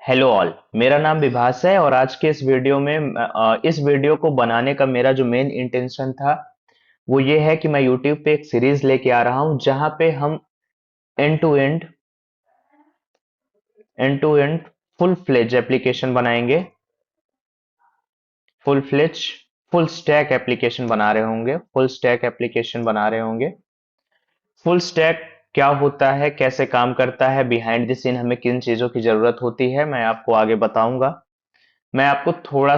Hello all. मेरा नाम विभास है और आज के इस वीडियो में इस वीडियो को बनाने का मेरा जो मेन इंटेंशन था वो ये है कि मैं यूट्यूब पे एक सीरीज लेके आ रहा हूं जहां पे हम end to end full fledge application बनाएंगे। Full fledge full stack application बना रहे होंगे फुल स्टैक एप्लीकेशन बना रहे होंगे। फुल स्टैक क्या होता है, कैसे काम करता है, बिहाइंड द सीन हमें किन चीजों की जरूरत होती है, मैं आपको आगे बताऊंगा। मैं आपको थोड़ा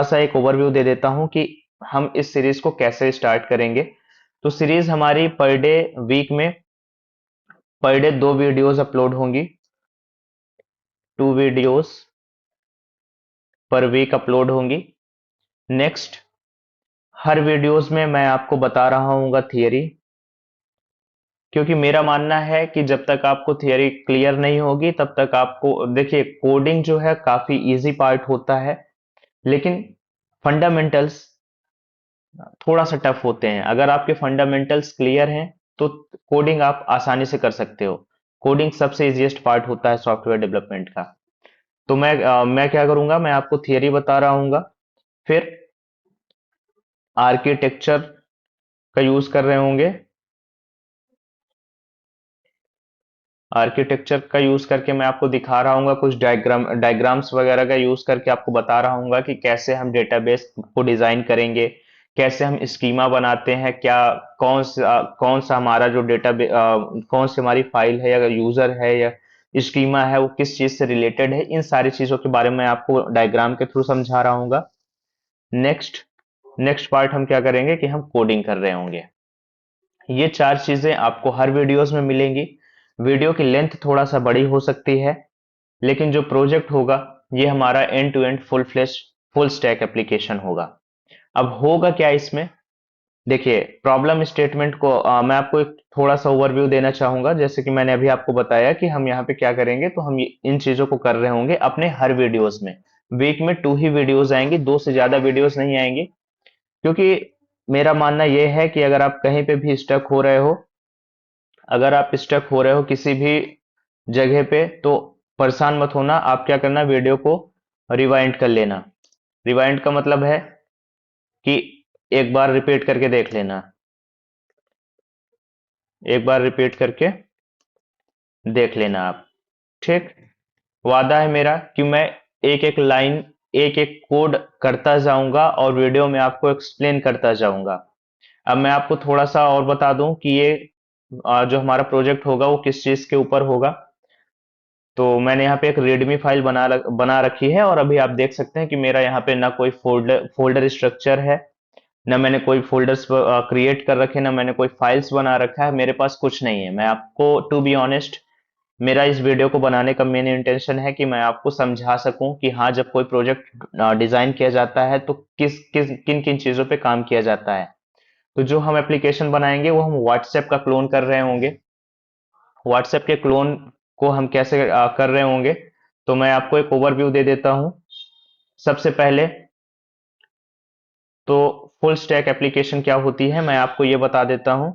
सा एक ओवरव्यू दे देता हूं कि हम इस सीरीज को कैसे स्टार्ट करेंगे। तो सीरीज हमारी पर डे वीक में पर डे 2 वीडियोस अपलोड होंगी। 2 वीडियोस पर वीक अपलोड होंगी। नेक्स्ट, हर वीडियोस में मैं आपको बता रहा हूँगा थियरी, क्योंकि मेरा मानना है कि जब तक आपको थियरी क्लियर नहीं होगी तब तक आपको, देखिए, कोडिंग जो है काफी इजी पार्ट होता है, लेकिन फंडामेंटल्स थोड़ा सा टफ होते हैं। अगर आपके फंडामेंटल्स क्लियर हैं तो कोडिंग आप आसानी से कर सकते हो। कोडिंग सबसे इजीएस्ट पार्ट होता है सॉफ्टवेयर डेवलपमेंट का। तो मैं क्या करूंगा, मैं आपको थियरी बता रहा हूंगा, फिर आर्किटेक्चर का यूज कर रहे होंगे। आर्किटेक्चर का यूज करके मैं आपको दिखा रहा हूंगा, कुछ डायग्राम्स वगैरह का यूज करके आपको बता रहा हूंगा कि कैसे हम डेटाबेस को डिजाइन करेंगे, कैसे हम स्कीमा बनाते हैं, क्या कौन सा हमारा जो कौन सी हमारी फाइल है या यूजर है या स्कीमा है वो किस चीज से रिलेटेड है, इन सारी चीजों के बारे में आपको डायग्राम के थ्रू समझा रहा हूंगा। नेक्स्ट नेक्स्ट पार्ट हम क्या करेंगे कि हम कोडिंग कर रहे होंगे। ये चार चीजें आपको हर वीडियोस में मिलेंगी। वीडियो की लेंथ थोड़ा सा बड़ी हो सकती है, लेकिन जो प्रोजेक्ट होगा ये हमारा end to end full stack application होगा। अब होगा क्या इसमें, देखिए, प्रॉब्लम स्टेटमेंट को मैं आपको एक थोड़ा सा ओवरव्यू देना चाहूंगा। जैसे कि मैंने अभी आपको बताया कि हम यहाँ पे क्या करेंगे, तो हम इन चीजों को कर रहे होंगे अपने हर वीडियोस में। वीक में 2 ही वीडियोस आएंगी, 2 से ज्यादा वीडियोस नहीं आएंगी, क्योंकि मेरा मानना यह है कि अगर आप स्टक हो रहे हो किसी भी जगह पे, तो परेशान मत होना। आप क्या करना, वीडियो को रिवाइंड कर लेना। रिवाइंड का मतलब है कि एक बार रिपीट करके देख लेना, एक बार रिपीट करके देख लेना आप। ठीक, वादा है मेरा कि मैं एक एक लाइन, एक एक कोड करता जाऊंगा और वीडियो में आपको एक्सप्लेन करता जाऊंगा। अब मैं आपको थोड़ा सा और बता दूं कि ये जो हमारा प्रोजेक्ट होगा वो किस चीज के ऊपर होगा। तो मैंने यहाँ पे एक रीडमी फाइल बना रखी है, और अभी आप देख सकते हैं कि मेरा यहाँ पे ना कोई फोल्डर स्ट्रक्चर है, ना मैंने कोई फोल्डर्स क्रिएट कर रखे, ना मैंने कोई फाइल्स बना रखा है। मेरे पास कुछ नहीं है। मैं आपको, टू बी ऑनेस्ट, मेरा इस वीडियो को बनाने का मेन इंटेंशन है कि मैं आपको समझा सकूं कि हाँ, जब कोई प्रोजेक्ट डिजाइन किया जाता है तो किस किस किन किन चीजों पे काम किया जाता है। तो जो हम एप्लीकेशन बनाएंगे वो हम व्हाट्सएप का क्लोन कर रहे होंगे। व्हाट्सएप के क्लोन को हम कैसे कर रहे होंगे, तो मैं आपको एक ओवरव्यू दे देता हूं। सबसे पहले तो फुल स्टैक एप्लीकेशन क्या होती है मैं आपको ये बता देता हूं।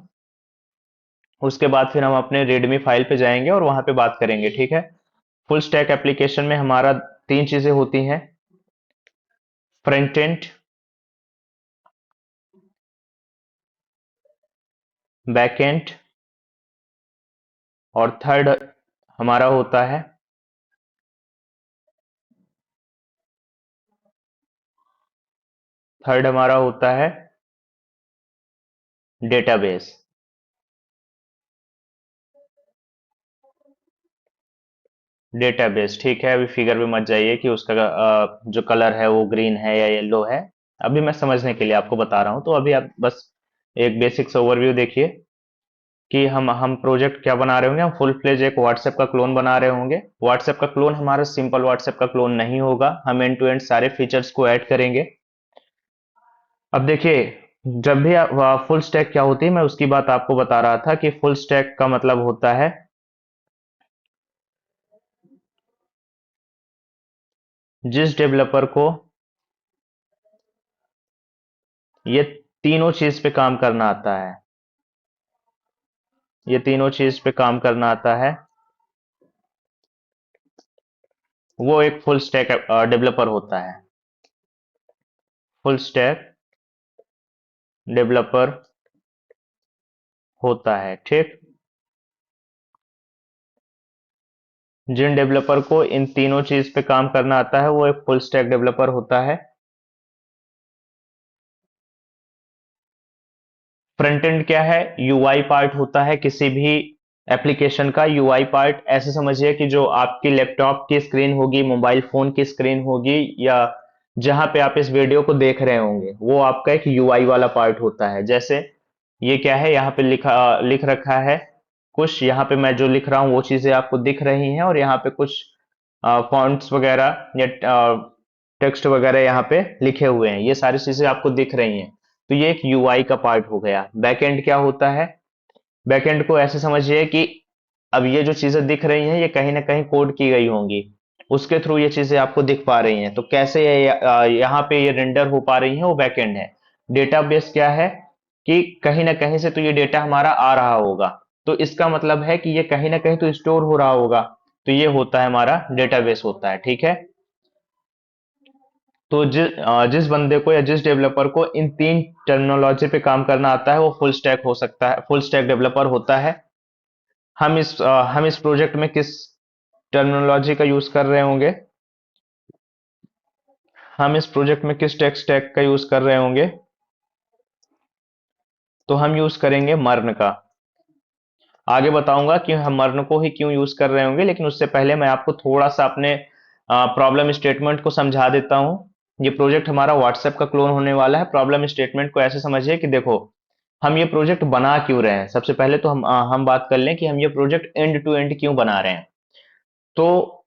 उसके बाद फिर हम अपने रीडमी फाइल पे जाएंगे और वहां पे बात करेंगे, ठीक है। फुल स्टैक एप्लीकेशन में हमारा 3 चीजें होती हैं: फ्रंट एंड, बैक एंड, और थर्ड हमारा होता है थर्ड हमारा होता है डेटाबेस। डेटाबेस, ठीक है। अभी फिगर पे मत जाइए कि उसका जो कलर है वो ग्रीन है या येलो है। अभी मैं समझने के लिए आपको बता रहा हूं, तो अभी आप बस एक बेसिक से ओवरव्यू देखिए कि हम प्रोजेक्ट क्या बना रहे होंगे। हम फुल फ्लेज एक व्हाट्सएप का क्लोन बना रहे होंगे। व्हाट्सएप का क्लोन हमारा सिंपल व्हाट्सएप का क्लोन नहीं होगा, हम एंड टू एंड सारे फीचर्स को ऐड करेंगे। अब देखिए, जब भी फुल स्टैक क्या होती है मैं उसकी बात आपको बता रहा था कि फुल स्टैक का मतलब होता है जिस डेवलपर को ये तीनों चीज पे काम करना आता है। ये तीनों चीज पे काम करना आता है। वो एक फुल स्टैक डेवलपर होता है। फुल स्टैक डेवलपर होता है, ठीक। जिन डेवलपर को इन तीनों चीज पे काम करना आता है वो एक फुल स्टैक डेवलपर होता है। फ्रंट एंड क्या है? यूआई पार्ट होता है किसी भी एप्लीकेशन का। यूआई पार्ट ऐसे समझिए कि जो आपकी लैपटॉप की स्क्रीन होगी, मोबाइल फोन की स्क्रीन होगी, या जहां पे आप इस वीडियो को देख रहे होंगे, वो आपका एक यूआई वाला पार्ट होता है। जैसे ये क्या है, यहाँ पे लिख रखा है कुछ, यहाँ पे मैं जो लिख रहा हूँ वो चीजें आपको दिख रही हैं, और यहाँ पे कुछ फॉन्ट्स वगैरह या टेक्स्ट वगैरह यहाँ पे लिखे हुए हैं, ये सारी चीजें आपको दिख रही हैं। तो ये एक यूआई का पार्ट हो गया। बैकएंड क्या होता है? बैकएंड को ऐसे समझिए कि अब ये जो चीजें दिख रही हैं ये कहीं ना कहीं कोड की गई होंगी, उसके थ्रू ये चीजें आपको दिख पा रही हैं। तो कैसे ये यहाँ पे ये रेंडर हो पा रही है, वो बैकएंड है। डेटाबेस क्या है कि कहीं ना कहीं से तो ये डेटा हमारा आ रहा होगा, तो इसका मतलब है कि ये कहीं ना कहीं तो स्टोर हो रहा होगा। तो ये होता है हमारा डेटाबेस होता है, ठीक है। तो जिस बंदे को या जिस डेवलपर को इन तीन टर्मिनोलॉजी पे काम करना आता है वो फुल स्टैक हो सकता है, फुल स्टैक डेवलपर होता है। हम इस प्रोजेक्ट में किस टर्मिनोलॉजी का यूज कर रहे होंगे? हम इस प्रोजेक्ट में किस टेक स्टैक का यूज कर रहे होंगे? तो हम यूज करेंगे मर्न का। आगे बताऊंगा कि हम मर्न को ही क्यों यूज कर रहे होंगे, लेकिन उससे पहले मैं आपको थोड़ा सा अपने प्रॉब्लम स्टेटमेंट को समझा देता हूं। ये प्रोजेक्ट हमारा व्हाट्सएप का क्लोन होने वाला है। प्रॉब्लम स्टेटमेंट को ऐसे समझिए कि देखो, हम ये प्रोजेक्ट बना क्यों रहे हैं। सबसे पहले तो हम बात कर लें कि हम ये प्रोजेक्ट एंड टू एंड क्यों बना रहे हैं। तो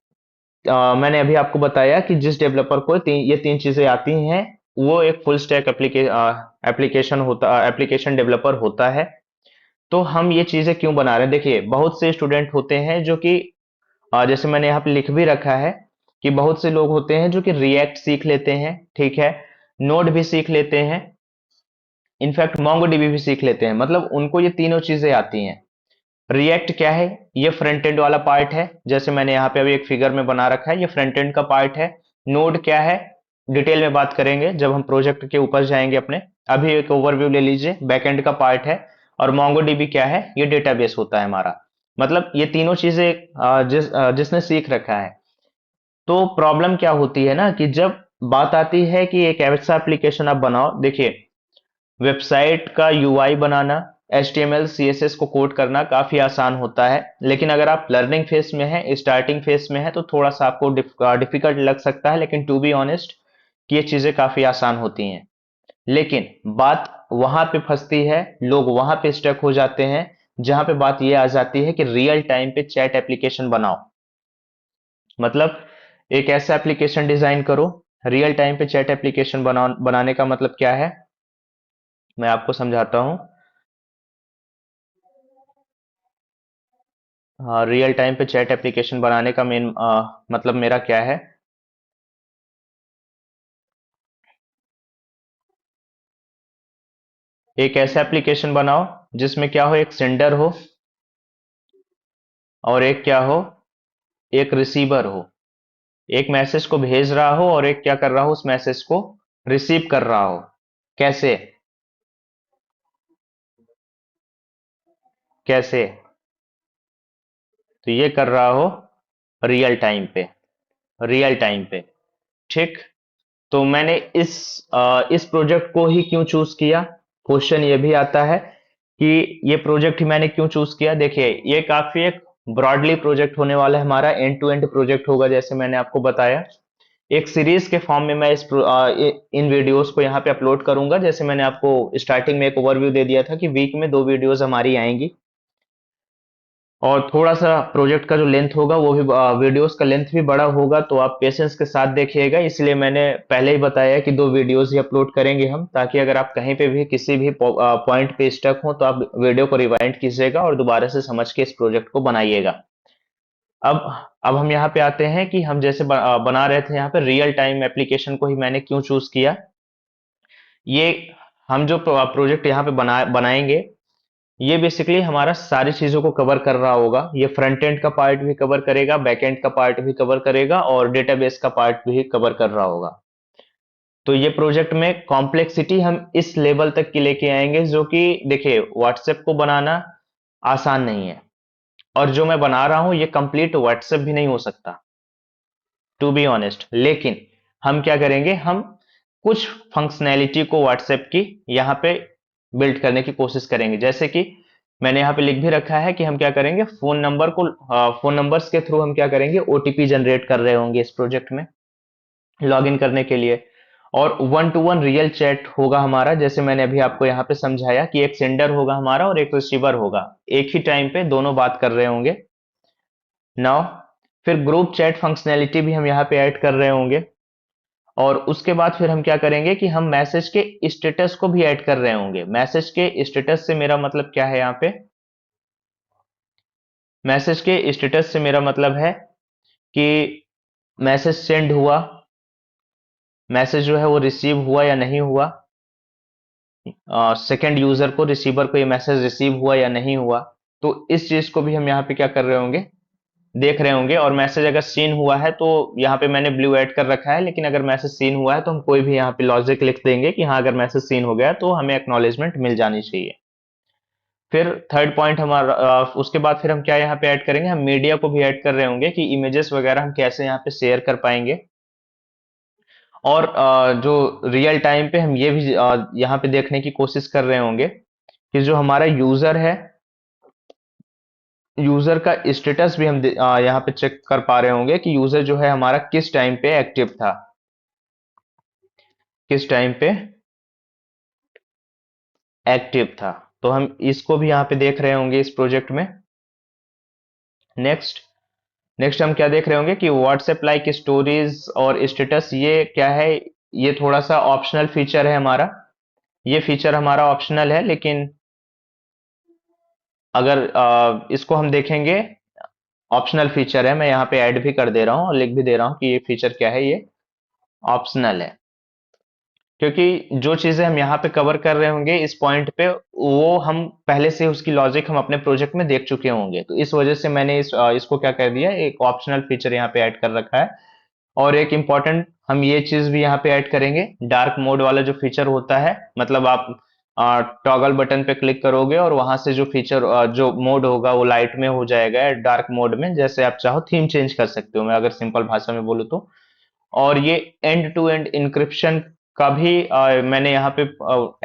मैंने अभी आपको बताया कि जिस डेवलपर को ये तीन चीजें आती हैं, वो एक फुल स्टैक एप्लीकेशन डेवलपर होता है। तो हम ये चीजें क्यों बना रहे हैं? देखिए, बहुत से स्टूडेंट होते हैं जो कि जैसे मैंने यहाँ पे लिख भी रखा है कि बहुत से लोग होते हैं जो कि रिएक्ट सीख लेते हैं, ठीक है, नोड भी सीख लेते हैं, इनफैक्ट मोंगोडीबी भी सीख लेते हैं। मतलब उनको ये तीनों चीजें आती हैं। रिएक्ट क्या है? ये फ्रंट एंड वाला पार्ट है, जैसे मैंने यहाँ पे अभी एक फिगर में बना रखा है, ये फ्रंट एंड का पार्ट है। नोड क्या है? डिटेल में बात करेंगे जब हम प्रोजेक्ट के ऊपर जाएंगे अपने। अभी एक ओवरव्यू ले लीजिए, बैकएंड का पार्ट है। और मोंगोडीबी क्या है? ये डेटाबेस होता है हमारा। मतलब ये तीनों चीजें जिसने सीख रखा है। तो प्रॉब्लम क्या होती है ना कि जब बात आती है कि एक ऐसा एप्लीकेशन आप बनाओ, देखिए, वेबसाइट का यूआई बनाना, एचटीएमएल सीएसएस को कोड करना काफी आसान होता है, लेकिन अगर आप लर्निंग फेज में है, स्टार्टिंग फेज में है, तो थोड़ा सा आपको डिफिकल्ट लग सकता है। लेकिन टू बी ऑनेस्ट कि ये चीजें काफी आसान होती हैं। लेकिन बात वहां पे फंसती है, लोग वहां पे स्टक हो जाते हैं, जहां पे बात ये आ जाती है कि रियल टाइम पे चैट एप्लीकेशन बनाओ। मतलब एक ऐसा एप्लीकेशन डिजाइन करो। रियल टाइम पे चैट एप्लीकेशन बनाने का मतलब क्या है, मैं आपको समझाता हूँ। हाँ, रियल टाइम पे चैट एप्लीकेशन बनाने का मेन मतलब मेरा क्या है? एक ऐसा एप्लीकेशन बनाओ जिसमें क्या हो, एक सेंडर हो, और एक क्या हो, एक रिसीवर हो। एक मैसेज को भेज रहा हो और एक क्या कर रहा हो, उस मैसेज को रिसीव कर रहा हो। कैसे? कैसे? तो ये कर रहा हो रियल टाइम पे। रियल टाइम पे, ठीक। तो मैंने इस प्रोजेक्ट को ही क्यों चूज किया? क्वेश्चन ये भी आता है कि ये प्रोजेक्ट ही मैंने क्यों चूज किया। देखिए, ये काफी एक ब्रॉडली प्रोजेक्ट होने वाला है हमारा, एंड टू एंड प्रोजेक्ट होगा, जैसे मैंने आपको बताया। एक सीरीज के फॉर्म में मैं इन वीडियोस को यहाँ पे अपलोड करूंगा। जैसे मैंने आपको स्टार्टिंग में एक ओवरव्यू दे दिया था कि वीक में 2 वीडियोस हमारी आएंगी। और थोड़ा सा प्रोजेक्ट का जो लेंथ होगा वो भी, वीडियोस का लेंथ भी बड़ा होगा, तो आप पेशेंस के साथ देखिएगा। इसलिए मैंने पहले ही बताया कि 2 वीडियोस ही अपलोड करेंगे हम, ताकि अगर आप कहीं पे भी किसी भी पॉइंट पे स्टक हो तो आप वीडियो को रिवाइंड कीजिएगा और दोबारा से समझ के इस प्रोजेक्ट को बनाइएगा। अब अब हम यहाँ पे आते हैं कि हम जैसे बना रहे थे यहाँ पे रियल टाइम एप्लीकेशन को ही मैंने क्यों चूज किया। ये हम जो प्रोजेक्ट यहाँ पे बनाएंगे, ये बेसिकली हमारा सारी चीजों को कवर कर रहा होगा। ये फ्रंट एंड का पार्ट भी कवर करेगा, बैक एंड का पार्ट भी कवर करेगा और डेटाबेस का पार्ट भी कवर कर रहा होगा। तो ये प्रोजेक्ट में कॉम्प्लेक्सिटी हम इस लेवल तक की लेके आएंगे, जो कि देखिए व्हाट्सएप को बनाना आसान नहीं है, और जो मैं बना रहा हूं ये कंप्लीट व्हाट्सएप भी नहीं हो सकता, टू बी ऑनेस्ट। लेकिन हम क्या करेंगे, हम कुछ फंक्शनैलिटी को व्हाट्सएप की यहाँ पे बिल्ड करने की कोशिश करेंगे। जैसे कि मैंने यहाँ पे लिख भी रखा है कि हम क्या करेंगे, फोन नंबर्स के थ्रू हम क्या करेंगे, ओटीपी जनरेट कर रहे होंगे इस प्रोजेक्ट में लॉगिन करने के लिए। और one two one real chat होगा हमारा, जैसे मैंने अभी आपको यहाँ पे समझाया कि एक सेंडर होगा हमारा और एक रिसीवर होगा, एक ही टाइम पे दोनों बात कर रहे होंगे। नाउ फिर ग्रुप चैट फंक्शनैलिटी भी हम यहाँ पे ऐड कर रहे होंगे, और उसके बाद फिर हम क्या करेंगे कि हम मैसेज के स्टेटस को भी ऐड कर रहे होंगे। मैसेज के स्टेटस से मेरा मतलब क्या है, यहाँ पे मैसेज के स्टेटस से मेरा मतलब है कि मैसेज सेंड हुआ, मैसेज जो है वो रिसीव हुआ या नहीं हुआ, सेकंड यूजर को, रिसीवर को ये मैसेज रिसीव हुआ या नहीं हुआ। तो इस चीज को भी हम यहाँ पे क्या कर रहे होंगे, देख रहे होंगे। और मैसेज अगर सीन हुआ है तो यहाँ पे मैंने ब्लू ऐड कर रखा है, लेकिन अगर मैसेज सीन हुआ है तो हम कोई भी यहाँ पे लॉजिक लिख देंगे कि हाँ अगर मैसेज सीन हो गया तो हमें एक्नॉलेजमेंट मिल जानी चाहिए। फिर थर्ड पॉइंट हमारा, उसके बाद फिर हम क्या यहाँ पे ऐड करेंगे, हम मीडिया को भी ऐड कर रहे होंगे कि इमेजेस वगैरह हम कैसे यहाँ पे शेयर कर पाएंगे। और जो रियल टाइम पे हम ये भी यहाँ पे देखने की कोशिश कर रहे होंगे कि जो हमारा यूजर है, यूजर का स्टेटस भी हम यहाँ पे चेक कर पा रहे होंगे कि यूजर जो है हमारा किस टाइम पे एक्टिव था, किस टाइम पे एक्टिव था। तो हम इसको भी यहाँ पे देख रहे होंगे इस प्रोजेक्ट में। नेक्स्ट नेक्स्ट हम क्या देख रहे होंगे कि व्हाट्सएप लाइक स्टोरीज और स्टेटस, ये क्या है, ये थोड़ा सा ऑप्शनल फीचर है हमारा। ये फीचर हमारा ऑप्शनल है, लेकिन अगर इसको हम देखेंगे, ऑप्शनल फीचर है, मैं यहाँ पे ऐड भी कर दे रहा हूँ और लिख भी दे रहा हूँ कि ये फीचर क्या है, ये ऑप्शनल है। क्योंकि जो चीजें हम यहाँ पे कवर कर रहे होंगे इस पॉइंट पे, वो हम पहले से उसकी लॉजिक हम अपने प्रोजेक्ट में देख चुके होंगे, तो इस वजह से मैंने इसको क्या कर दिया, एक ऑप्शनल फीचर यहाँ पे ऐड कर रखा है। और एक इम्पॉर्टेंट हम ये चीज भी यहाँ पे ऐड करेंगे, डार्क मोड वाला जो फीचर होता है, मतलब आप टॉगल बटन पे क्लिक करोगे और वहां से जो फीचर, जो मोड होगा वो लाइट में हो जाएगा, डार्क मोड में, जैसे आप चाहो थीम चेंज कर सकते हो, मैं अगर सिंपल भाषा में बोलूँ तो। और ये एंड टू एंड इंक्रिप्शन का भी मैंने यहाँ पे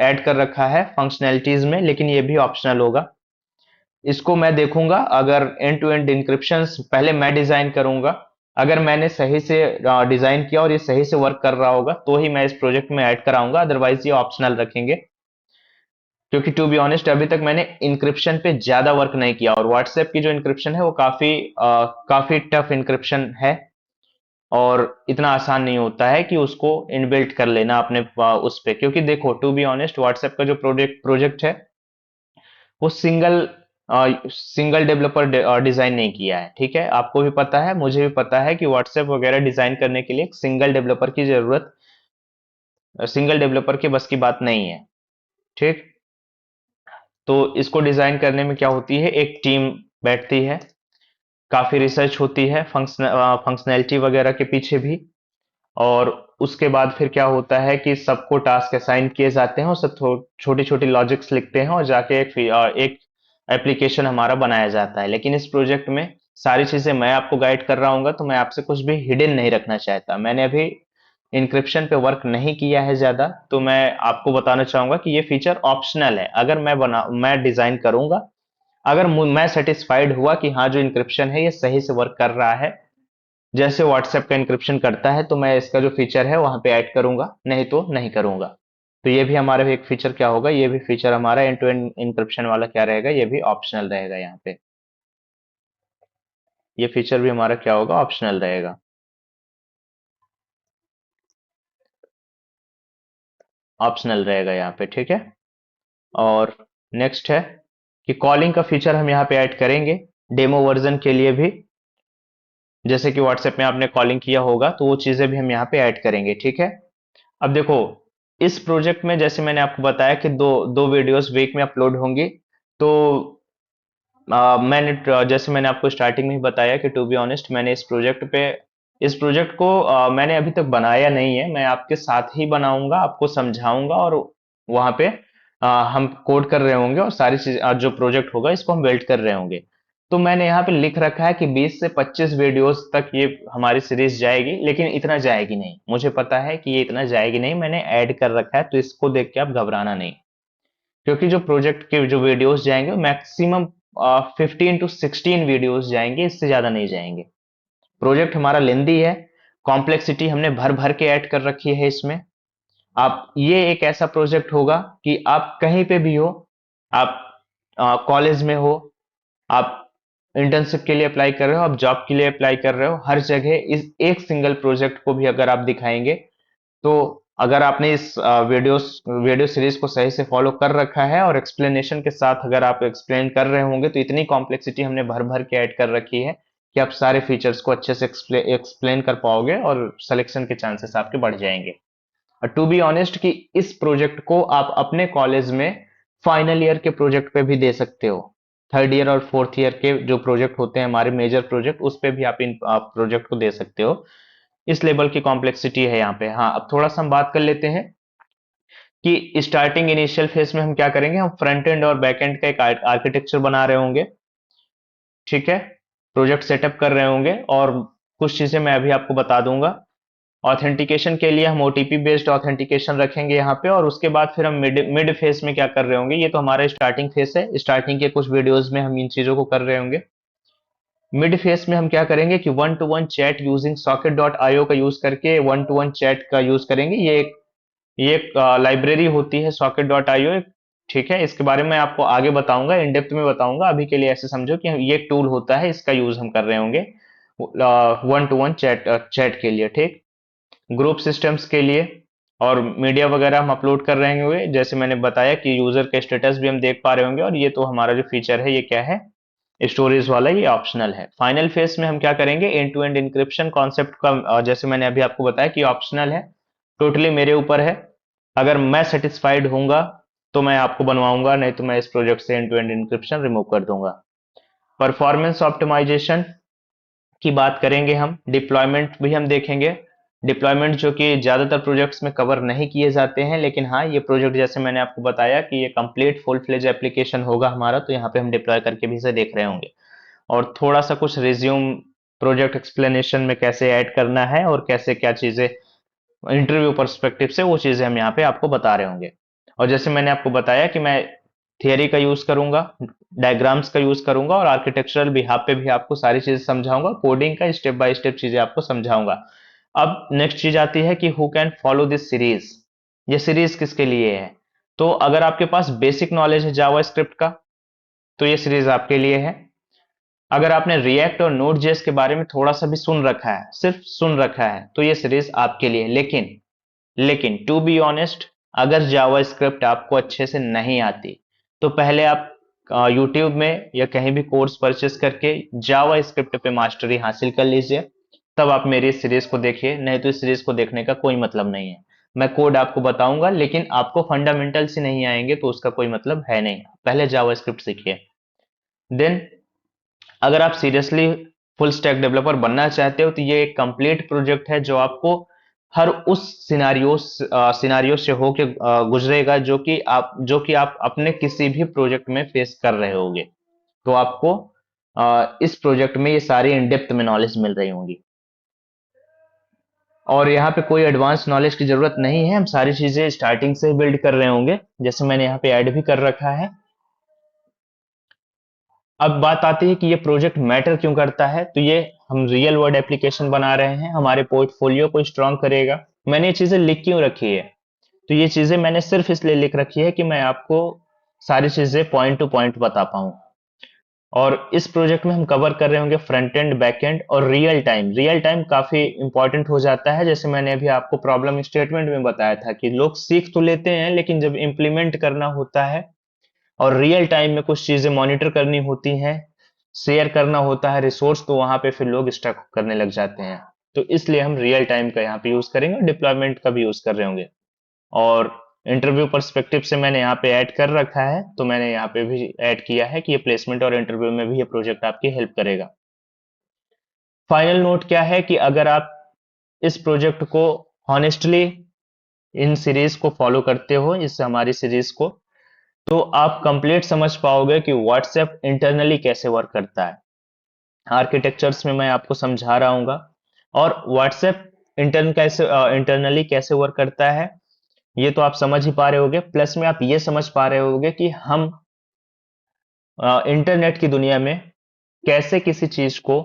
ऐड कर रखा है फंक्शनैलिटीज में, लेकिन ये भी ऑप्शनल होगा। इसको मैं देखूंगा, अगर एंड टू एंड इंक्रिप्शन पहले मैं डिजाइन करूंगा, अगर मैंने सही से डिजाइन किया और ये सही से वर्क कर रहा होगा तो ही मैं इस प्रोजेक्ट में ऐड कराऊंगा, अदरवाइज ये ऑप्शनल रखेंगे। क्योंकि टू बी ऑनेस्ट अभी तक मैंने इंक्रिप्शन पे ज्यादा वर्क नहीं किया, और व्हाट्सएप की जो इंक्रिप्शन है वो काफी टफ इंक्रिप्शन है, और इतना आसान नहीं होता है कि उसको इनबिल्ट कर लेना अपने उस पे। क्योंकि देखो टू बी ऑनेस्ट व्हाट्सएप का जो प्रोजेक्ट प्रोजेक्ट है वो सिंगल डेवलपर डिजाइन नहीं किया है, ठीक है। आपको भी पता है, मुझे भी पता है कि व्हाट्सएप वगैरह डिजाइन करने के लिए एक सिंगल डेवलपर के बस की बात नहीं है, ठीक। तो इसको डिजाइन करने में क्या होती है, एक टीम बैठती है, काफी रिसर्च होती है फंक्शनैलिटी वगैरह के पीछे भी। और उसके बाद फिर क्या होता है कि सबको टास्क असाइन किए जाते हैं और सब छोटी छोटी लॉजिक्स लिखते हैं और जाके एक एप्लीकेशन हमारा बनाया जाता है। लेकिन इस प्रोजेक्ट में सारी चीजें मैं आपको गाइड कर रहा हूँ, तो मैं आपसे कुछ भी हिडन नहीं रखना चाहता। मैंने अभी इंक्रिप्शन पे वर्क नहीं किया है ज्यादा, तो मैं आपको बताना चाहूंगा कि ये फीचर ऑप्शनल है। अगर मैं डिजाइन करूंगा, अगर मैं सेटिस्फाइड हुआ कि हाँ जो इंक्रिप्शन है ये सही से वर्क कर रहा है जैसे व्हाट्सएप का इंक्रिप्शन करता है, तो मैं इसका जो फीचर है वहां पे ऐड करूंगा, नहीं तो नहीं करूंगा। तो ये भी हमारा एक फीचर क्या होगा, ये भी फीचर हमारा एंड टू एंड इंक्रिप्शन वाला क्या रहेगा, ये भी ऑप्शनल रहेगा। यहाँ पे ये फीचर भी हमारा क्या होगा, ऑप्शनल रहेगा, ऑप्शनल रहेगा यहाँ पे, ठीक है। और नेक्स्ट है कि कॉलिंग का फीचर हम यहाँ पे ऐड करेंगे डेमो वर्जन के लिए भी। जैसे कि व्हाट्सएप में आपने कॉलिंग किया होगा तो वो चीजें भी हम यहाँ पे ऐड करेंगे, ठीक है। अब देखो, इस प्रोजेक्ट में जैसे मैंने आपको बताया कि दो दो वीडियोस वीक में अपलोड होंगी, तो जैसे मैंने आपको स्टार्टिंग में ही बताया कि टू बी ऑनेस्ट मैंने इस प्रोजेक्ट को मैंने अभी तक बनाया नहीं है। मैं आपके साथ ही बनाऊंगा, आपको समझाऊंगा, और वहां पे हम कोड कर रहे होंगे और सारी चीज जो प्रोजेक्ट होगा इसको हम बिल्ड कर रहे होंगे। तो मैंने यहाँ पे लिख रखा है कि 20 से 25 वीडियोस तक ये हमारी सीरीज जाएगी, लेकिन इतना जाएगी नहीं। मुझे पता है कि ये इतना जाएगी नहीं, मैंने ऐड कर रखा है, तो इसको देख के आप घबराना नहीं। क्योंकि जो प्रोजेक्ट के जो वीडियोस जाएंगे मैक्सिमम 15 to 16 वीडियोस जाएंगे, इससे ज्यादा नहीं जाएंगे। प्रोजेक्ट हमारा लेंदी है, कॉम्प्लेक्सिटी हमने भर भर के ऐड कर रखी है इसमें। आप ये एक ऐसा प्रोजेक्ट होगा कि आप कहीं पे भी हो, आप कॉलेज में हो, आप इंटर्नशिप के लिए अप्लाई कर रहे हो, आप जॉब के लिए अप्लाई कर रहे हो, हर जगह इस एक सिंगल प्रोजेक्ट को भी अगर आप दिखाएंगे, तो अगर आपने इस वीडियो सीरीज को सही से फॉलो कर रखा है और एक्सप्लेनेशन के साथ अगर आप एक्सप्लेन कर रहे होंगे, तो इतनी कॉम्प्लेक्सिटी हमने भर भर के ऐड कर रखी है कि आप सारे फीचर्स को अच्छे से एक्सप्लेन कर पाओगे और सिलेक्शन के चांसेस आपके बढ़ जाएंगे। और टू बी ऑनेस्ट कि इस प्रोजेक्ट को आप अपने कॉलेज में फाइनल ईयर के प्रोजेक्ट पे भी दे सकते हो। थर्ड ईयर और फोर्थ ईयर के जो प्रोजेक्ट होते हैं हमारे मेजर प्रोजेक्ट, उस पे भी आप इन प्रोजेक्ट को दे सकते हो। इस लेवल की कॉम्प्लेक्सिटी है यहाँ पे। हाँ, अब थोड़ा सा हम बात कर लेते हैं कि स्टार्टिंग इनिशियल फेज में हम क्या करेंगे। हम फ्रंट एंड और बैक एंड का एक आर्किटेक्चर बना रहे होंगे, ठीक है, प्रोजेक्ट सेटअप कर रहे होंगे, और कुछ चीजें मैं अभी आपको बता दूंगा। ऑथेंटिकेशन के लिए हम ओटीपी बेस्ड ऑथेंटिकेशन रखेंगे यहाँ पे, और उसके बाद फिर हम मिड मिड फेज में क्या कर रहे होंगे। ये तो हमारा स्टार्टिंग फेज है, स्टार्टिंग के कुछ वीडियोस में हम इन चीजों को कर रहे होंगे। मिड फेज में हम क्या करेंगे कि one two one chat using socket dot IO का यूज करके वन टू वन चैट का यूज करेंगे। ये एक लाइब्रेरी होती है सॉकेट डॉट आईओ, ठीक है। इसके बारे में आपको आगे बताऊंगा, इन डेप्थ में बताऊंगा। अभी के लिए ऐसे समझो कि ये एक टूल होता है, इसका यूज हम कर रहे होंगे one two one chat chat के लिए, ठीक। ग्रुप सिस्टम्स के लिए और मीडिया वगैरह हम अपलोड कर रहे होंगे। जैसे मैंने बताया कि यूजर का स्टेटस भी हम देख पा रहे होंगे। और ये तो हमारा जो फीचर है ये क्या है, स्टोरेज वाला, ये ऑप्शनल है। फाइनल फेज में हम क्या करेंगे, end to end encryption concept का जैसे मैंने अभी आपको बताया कि ऑप्शनल है, टोटली मेरे ऊपर है। अगर मैं सेटिस्फाइड होऊंगा तो मैं आपको बनवाऊंगा, नहीं तो मैं इस प्रोजेक्ट से end to end encryption remove कर दूंगा। परफॉर्मेंस ऑप्टिमाइजेशन की बात करेंगे, हम डिप्लॉयमेंट भी हम देखेंगे। डिप्लॉयमेंट जो कि ज्यादातर प्रोजेक्ट्स में कवर नहीं किए जाते हैं, लेकिन हाँ, ये प्रोजेक्ट जैसे मैंने आपको बताया कि ये कंप्लीट फुल फ्लेज एप्लीकेशन होगा हमारा, तो यहाँ पे हम डिप्लॉय करके भी इसे देख रहे होंगे। और थोड़ा सा कुछ रिज्यूम प्रोजेक्ट एक्सप्लेनेशन में कैसे ऐड करना है और कैसे क्या चीजें इंटरव्यू पर्सपेक्टिव से, वो चीजें हम यहाँ पे आपको बता रहे होंगे। और जैसे मैंने आपको बताया कि मैं थियरी का यूज करूंगा, डायग्राम्स का यूज करूंगा, और आर्किटेक्चरल बिहाफ पे भी आपको सारी चीजें समझाऊंगा, कोडिंग का स्टेप बाय स्टेप चीजें आपको समझाऊंगा। अब नेक्स्ट चीज आती है कि who can follow this series. ये सीरीज किसके लिए है। तो अगर आपके पास बेसिक नॉलेज है जावा स्क्रिप्ट का, तो ये सीरीज आपके लिए है। अगर आपने रिएक्ट और नोड जेएस के बारे में थोड़ा सा भी सुन रखा है, सिर्फ सुन रखा है, तो ये सीरीज आपके लिए। लेकिन टू बी ऑनेस्ट, अगर जावा स्क्रिप्ट आपको अच्छे से नहीं आती, तो पहले आप यूट्यूब में या कहीं भी कोर्स परचेस करके जावा स्क्रिप्ट पे मास्टरी हासिल कर लीजिए, तब आप मेरी इस सीरीज को देखिए। नहीं तो इस सीरीज को देखने का कोई मतलब नहीं है। मैं कोड आपको बताऊंगा, लेकिन आपको फंडामेंटल्स ही नहीं आएंगे तो उसका कोई मतलब है नहीं। पहले जावा स्क्रिप्ट सीखिए। देन अगर आप सीरियसली फुल स्टैक डेवलपर बनना चाहते हो, तो ये एक कंप्लीट प्रोजेक्ट है जो आपको हर उस सिनारियो से होके गुजरेगा जो कि आप अपने किसी भी प्रोजेक्ट में फेस कर रहे होगे। तो आपको इस प्रोजेक्ट में ये सारी इन डेप्थ में नॉलेज मिल रही होंगी। और यहाँ पे कोई एडवांस नॉलेज की जरूरत नहीं है, हम सारी चीजें स्टार्टिंग से बिल्ड कर रहे होंगे, जैसे मैंने यहाँ पे ऐड भी कर रखा है। अब बात आती है कि ये प्रोजेक्ट मैटर क्यों करता है। तो ये हम रियल वर्ल्ड एप्लीकेशन बना रहे हैं, हमारे पोर्टफोलियो को स्ट्रांग करेगा। मैंने ये चीजें लिख क्यों रखी है, तो ये चीजें मैंने सिर्फ इसलिए लिख रखी है कि मैं आपको सारी चीजें पॉइंट टू पॉइंट बता पाऊं। और इस प्रोजेक्ट में हम कवर कर रहे होंगे फ्रंट एंड, बैक एंड और रियल टाइम। रियल टाइम काफी इंपॉर्टेंट हो जाता है, जैसे मैंने अभी आपको प्रॉब्लम स्टेटमेंट में बताया था कि लोग सीख तो लेते हैं, लेकिन जब इंप्लीमेंट करना होता है और रियल टाइम में कुछ चीजें मॉनिटर करनी होती हैं, शेयर करना होता है रिसोर्स, तो वहां पे फिर लोग स्टक करने लग जाते हैं। तो इसलिए हम रियल टाइम का यहाँ पे यूज करेंगे और डिप्लॉयमेंट का भी यूज कर रहे होंगे। और इंटरव्यू पर्सपेक्टिव से मैंने यहाँ पे ऐड कर रखा है, तो मैंने यहाँ पे भी ऐड किया है कि ये प्लेसमेंट और इंटरव्यू में भी ये प्रोजेक्ट आपकी हेल्प करेगा। फाइनल नोट क्या है कि अगर आप इस प्रोजेक्ट को हॉनेस्टली इन सीरीज को फॉलो करते हो, इस हमारी सीरीज को, तो आप कंप्लीट समझ पाओगे कि व्हाट्सएप इंटरनली कैसे वर्क करता है। आर्किटेक्चर्स में मैं आपको समझा रहा हूँगा, और व्हाट्सएप इंटरनली कैसे वर्क करता है ये तो आप समझ ही पा रहे होगे, प्लस में आप ये समझ पा रहे होगे कि हम इंटरनेट की दुनिया में कैसे किसी चीज को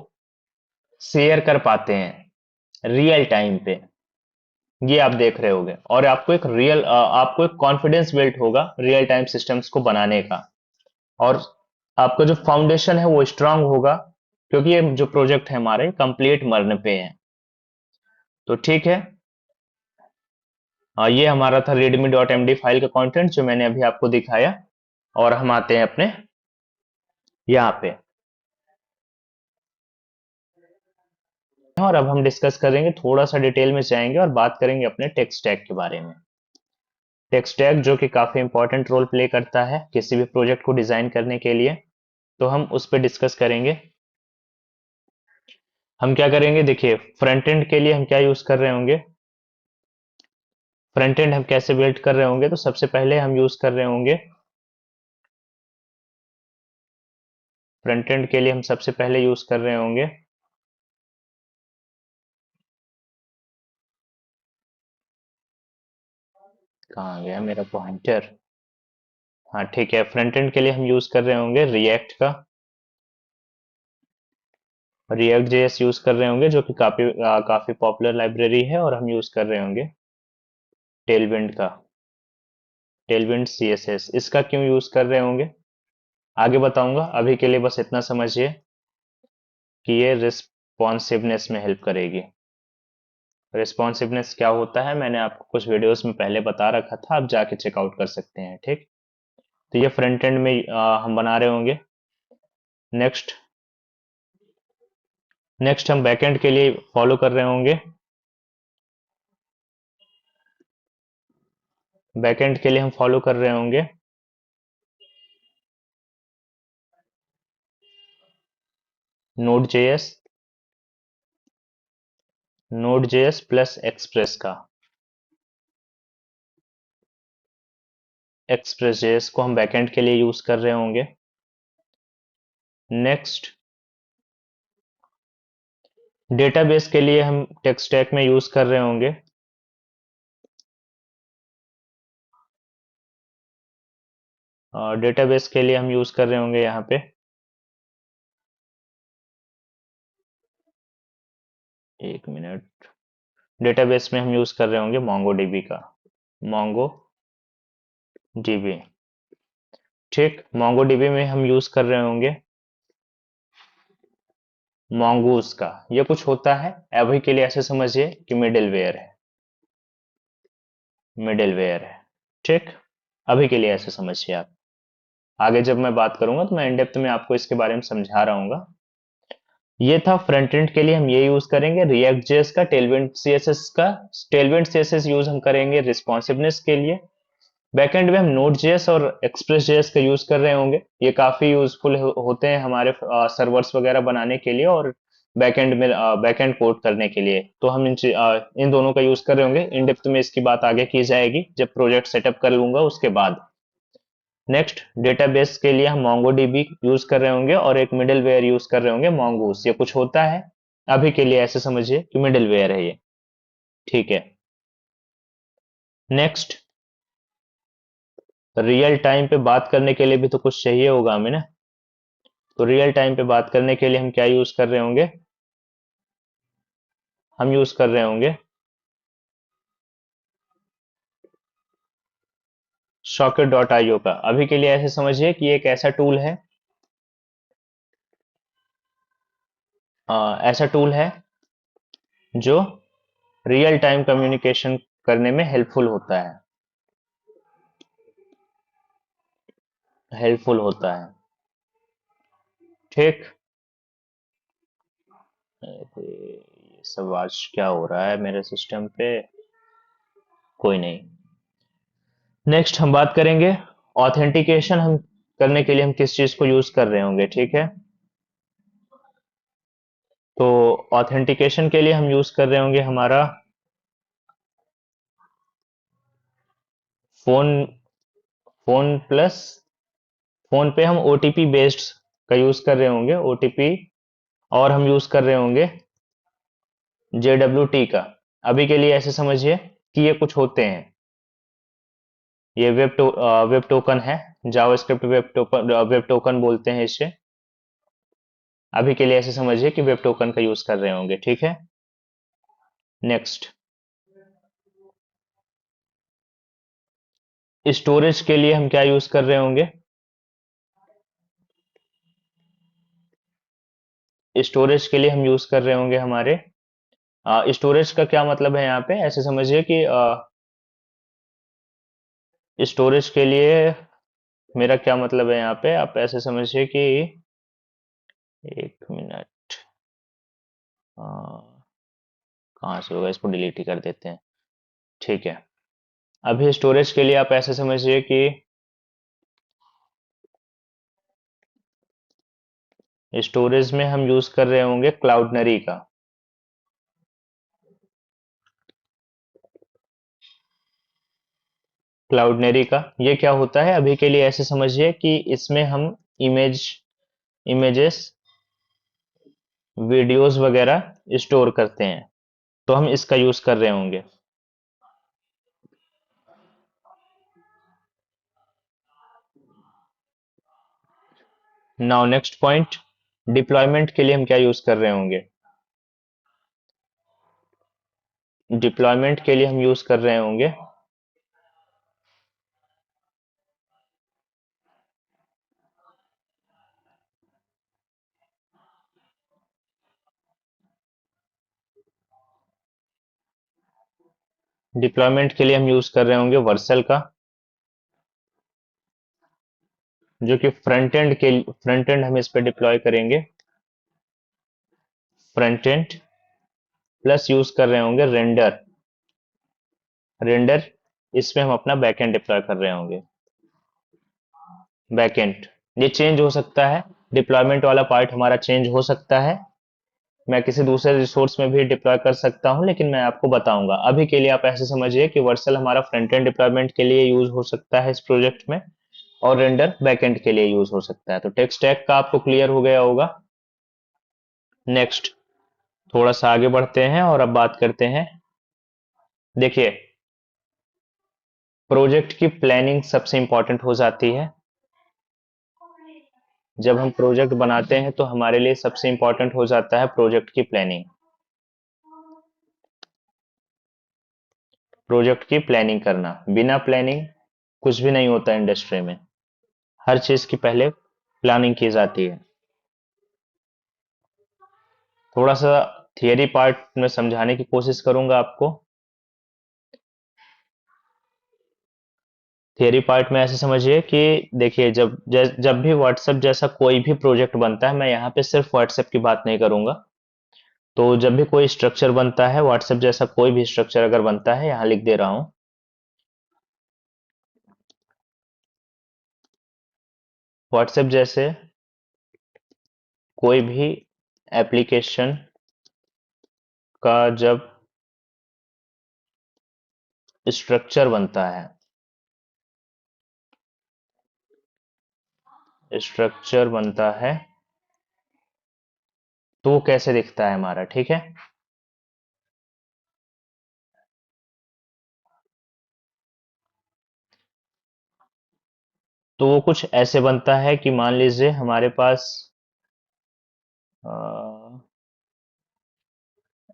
शेयर कर पाते हैं रियल टाइम पे, ये आप देख रहे होगे। और आपको एक कॉन्फिडेंस बिल्ट होगा रियल टाइम सिस्टम्स को बनाने का, और आपका जो फाउंडेशन है वो स्ट्रांग होगा, क्योंकि ये जो प्रोजेक्ट है हमारे कंप्लीट मरने पे है। तो ठीक है, ये हमारा था readme.md फाइल का कंटेंट जो मैंने अभी आपको दिखाया, और हम आते हैं अपने यहाँ पे, और अब हम डिस्कस करेंगे, थोड़ा सा डिटेल में जाएंगे और बात करेंगे अपने टेक स्टैक के बारे में। टेक स्टैक जो कि काफी इंपॉर्टेंट रोल प्ले करता है किसी भी प्रोजेक्ट को डिजाइन करने के लिए, तो हम उस पर डिस्कस करेंगे। हम क्या करेंगे, देखिए फ्रंट एंड के लिए हम क्या यूज कर रहे होंगे, फ्रंट एंड हम कैसे बिल्ड कर रहे होंगे, तो सबसे पहले हम यूज कर रहे होंगे, फ्रंट एंड के लिए हम सबसे पहले यूज कर रहे होंगे कहाँ गया मेरा पॉइंटर, हाँ ठीक है, फ्रंट एंड के लिए हम यूज कर रहे होंगे रिएक्ट का, रिएक्ट जेएस यूज कर रहे होंगे, जो कि काफी पॉपुलर लाइब्रेरी है, और हम यूज कर रहे होंगे टेलविंड का, टेलविंड सीएसएस। इसका क्यों यूज कर रहे होंगे आगे बताऊंगा, अभी के लिए बस इतना समझिए कि ये रिस्पॉन्सिवनेस में हेल्प करेगी। रिस्पॉन्सिवनेस क्या होता है मैंने आपको कुछ वीडियोस में पहले बता रखा था, आप जाके चेकआउट कर सकते हैं, ठीक। तो ये फ्रंट एंड में हम बना रहे होंगे। नेक्स्ट नेक्स्ट हम बैकएंड के लिए फॉलो कर रहे होंगे, बैकएंड के लिए हम फॉलो कर रहे होंगे node JS, node JS plus express का, एक्सप्रेस जेएस को हम बैकएंड के लिए यूज कर रहे होंगे। नेक्स्ट डेटाबेस के लिए हम टेक स्टैक में यूज कर रहे होंगे डेटाबेस के लिए हम यूज कर रहे होंगे यहाँ पे, एक मिनट, डेटाबेस में हम यूज कर रहे होंगे मोंगो डीबी का, मोंगो डीबी, ठीक। मोंगो डीबी में हम यूज कर रहे होंगे मोंगूस का, ये कुछ होता है अभी के लिए ऐसे समझिए कि मिडिलवेयर है, मिडिलवेयर है, ठीक। अभी के लिए ऐसे समझिए आप, आगे जब मैं बात करूंगा तो मैं इन डेप्थ में आपको इसके बारे में समझा रहा हूँ। ये था फ्रंट एंड के लिए हम ये यूज करेंगे रिएक्ट जेएस का, टेलविंड सीएसएस का, टेलविंड सीएसएस यूज हम करेंगे रिस्पॉन्सिवनेस के लिए। बैकएंड में हम नोड जेएस और एक्सप्रेस जेएस का यूज कर रहे होंगे, ये काफी यूजफुल होते हैं हमारे सर्वर्स वगैरह बनाने के लिए, और बैकएंड में बैकएंड कोड करने के लिए, तो हम इन दोनों का यूज कर रहे होंगे। इन डेप्थ में इसकी बात आगे की जाएगी जब प्रोजेक्ट सेटअप कर लूंगा उसके बाद। नेक्स्ट डेटाबेस के लिए हम मोंगोडीबी यूज कर रहे होंगे, और एक मिडिलवेयर यूज कर रहे होंगे मोंगूस, ये कुछ होता है अभी के लिए ऐसे समझिए कि मिडिलवेयर है ये, ठीक है। नेक्स्ट रियल टाइम पे बात करने के लिए भी तो कुछ चाहिए होगा हमें ना, तो रियल टाइम पे बात करने के लिए हम क्या यूज कर रहे होंगे, हम यूज कर रहे होंगे socket.io का। अभी के लिए ऐसे समझिए कि ये एक ऐसा टूल है, ऐसा टूल है जो रियल टाइम कम्युनिकेशन करने में हेल्पफुल होता है, हेल्पफुल होता है, ठीक। अरे, ये सब आज क्या हो रहा है मेरे सिस्टम पे, कोई नहीं। नेक्स्ट हम बात करेंगे ऑथेंटिकेशन हम करने के लिए हम किस चीज को यूज कर रहे होंगे, ठीक है। तो ऑथेंटिकेशन के लिए हम यूज कर रहे होंगे हमारा फोन फोन प्लस फोन पे हम ओटीपी बेस्ड का यूज कर रहे होंगे, ओटीपी। और हम यूज कर रहे होंगे JWT का। अभी के लिए ऐसे समझिए कि ये कुछ होते हैं, ये वेब टोकन है, जावास्क्रिप्ट वेब टोकन बोलते हैं इसे। अभी के लिए ऐसे समझिए कि वेब टोकन का यूज कर रहे होंगे, ठीक है। नेक्स्ट, स्टोरेज के लिए हम क्या यूज कर रहे होंगे, स्टोरेज के लिए हम यूज कर रहे होंगे हमारे स्टोरेज का क्या मतलब है यहाँ पे, ऐसे समझिए कि स्टोरेज के लिए मेरा क्या मतलब है यहाँ पे, आप ऐसे समझिए कि 1 मिनट, कहाँ से होगा, इसको डिलीट ही कर देते हैं, ठीक है। अभी स्टोरेज के लिए आप ऐसे समझिए कि स्टोरेज में हम यूज कर रहे होंगे क्लाउडनरी का। क्लाउडनरी का ये क्या होता है, अभी के लिए ऐसे समझिए कि इसमें हम इमेजेस, वीडियोस वगैरह स्टोर करते हैं, तो हम इसका यूज कर रहे होंगे। नाउ नेक्स्ट पॉइंट, डिप्लॉयमेंट के लिए हम क्या यूज कर रहे होंगे, डिप्लॉयमेंट के लिए हम यूज कर रहे होंगे डिप्लॉयमेंट के लिए हम यूज कर रहे होंगे वर्सल का, जो कि फ्रंट एंड हम इस पे डिप्लॉय करेंगे, फ्रंट एंड। प्लस यूज कर रहे होंगे रेंडर, रेंडर इसमें हम अपना बैकएंड डिप्लॉय कर रहे होंगे, बैकएंड। ये चेंज हो सकता है, डिप्लॉयमेंट वाला पार्ट हमारा चेंज हो सकता है, मैं किसी दूसरे रिसोर्स में भी डिप्लॉय कर सकता हूं, लेकिन मैं आपको बताऊंगा। अभी के लिए आप ऐसे समझिए कि वर्सल हमारा फ्रंट एंड डिप्लॉयमेंट के लिए यूज हो सकता है इस प्रोजेक्ट में, और रेंडर बैकएंड के लिए यूज हो सकता है। तो टेक स्टैक का आपको क्लियर हो गया होगा। नेक्स्ट, थोड़ा सा आगे बढ़ते हैं और अब बात करते हैं। देखिए, प्रोजेक्ट की प्लानिंग सबसे इंपॉर्टेंट हो जाती है। जब हम प्रोजेक्ट बनाते हैं तो हमारे लिए सबसे इंपॉर्टेंट हो जाता है प्रोजेक्ट की प्लानिंग। प्रोजेक्ट की प्लानिंग करना, बिना प्लानिंग कुछ भी नहीं होता इंडस्ट्री में। हर चीज की पहले प्लानिंग की जाती है। थोड़ा सा थियरी पार्ट में समझाने की कोशिश करूंगा आपको। थियरी पार्ट में ऐसे समझिए कि देखिए, जब भी व्हाट्सएप जैसा कोई भी प्रोजेक्ट बनता है, मैं यहाँ पे सिर्फ व्हाट्सएप की बात नहीं करूंगा। तो जब भी कोई स्ट्रक्चर बनता है, व्हाट्सएप जैसा कोई भी स्ट्रक्चर अगर बनता है, यहाँ लिख दे रहा हूँ, व्हाट्सएप जैसे कोई भी एप्लीकेशन का जब स्ट्रक्चर बनता है, स्ट्रक्चर बनता है, तो वो कैसे दिखता है हमारा, ठीक है। तो वो कुछ ऐसे बनता है कि मान लीजिए हमारे पास अ,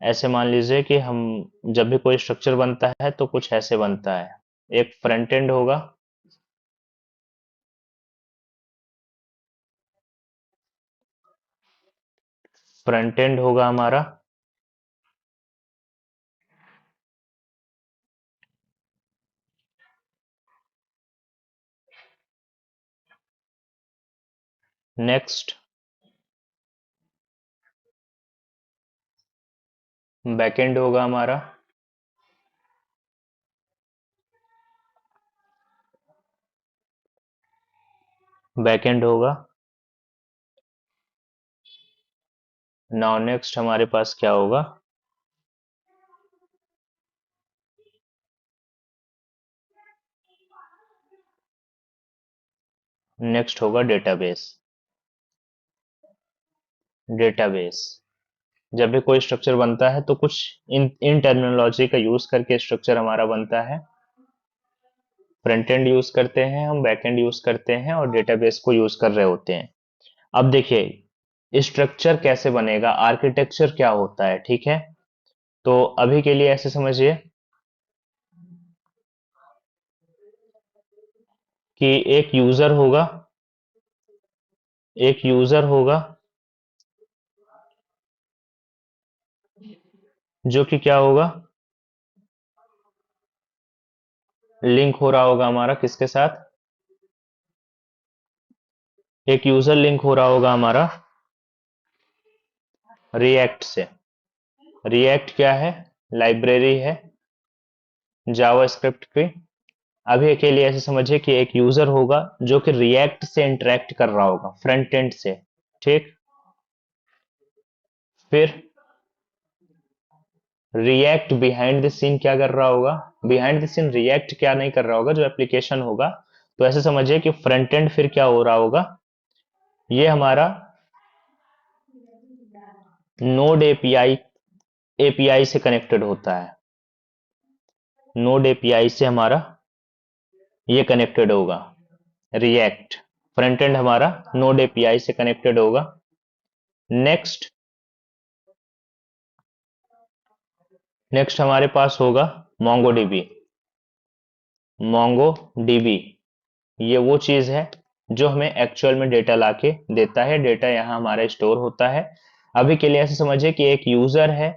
ऐसे मान लीजिए कि हम जब भी कोई स्ट्रक्चर बनता है तो कुछ ऐसे बनता है। एक फ्रंट एंड होगा, फ्रंट एंड होगा हमारा, नेक्स्ट बैकएंड होगा हमारा, बैकएंड होगा। नाउ नेक्स्ट हमारे पास क्या होगा? नेक्स्ट होगा डेटाबेस। डेटाबेस, जब भी कोई स्ट्रक्चर बनता है तो कुछ इन टर्मिनोलॉजी का यूज करके स्ट्रक्चर हमारा बनता है। फ्रंट एंड यूज करते हैं हम, बैक एंड यूज करते हैं, और डेटाबेस को यूज कर रहे होते हैं। अब देखिए स्ट्रक्चर कैसे बनेगा, आर्किटेक्चर क्या होता है, ठीक है। तो अभी के लिए ऐसे समझिए कि एक यूजर होगा जो कि क्या होगा, लिंक हो रहा होगा हमारा किसके साथ? एक यूजर लिंक हो रहा होगा हमारा रिएक्ट से। रिएक्ट क्या है? लाइब्रेरी है जावास्क्रिप्ट की। अभी के लिए ऐसे समझिए कि एक यूजर होगा जो कि रिएक्ट से इंटरेक्ट कर रहा होगा, फ्रंट एंड से, ठीक। फिर रिएक्ट बिहाइंड द सीन क्या कर रहा होगा? बिहाइंड द सीन रिएक्ट क्या नहीं कर रहा होगा, जो एप्लीकेशन होगा। तो ऐसे समझिए कि फ्रंट एंड फिर क्या हो रहा होगा, ये हमारा नोड एपीआई एपीआई से कनेक्टेड होता है। नोड एपीआई से हमारा ये कनेक्टेड होगा रिएक्ट। फ्रंट एंड हमारा नोड एपीआई से कनेक्टेड होगा। नेक्स्ट नेक्स्ट हमारे पास होगा मोंगो डीबी। मोंगो डीबी ये वो चीज है जो हमें एक्चुअल में डेटा लाके देता है। डेटा यहाँ हमारा स्टोर होता है। अभी के लिए ऐसे समझिए कि एक यूजर है।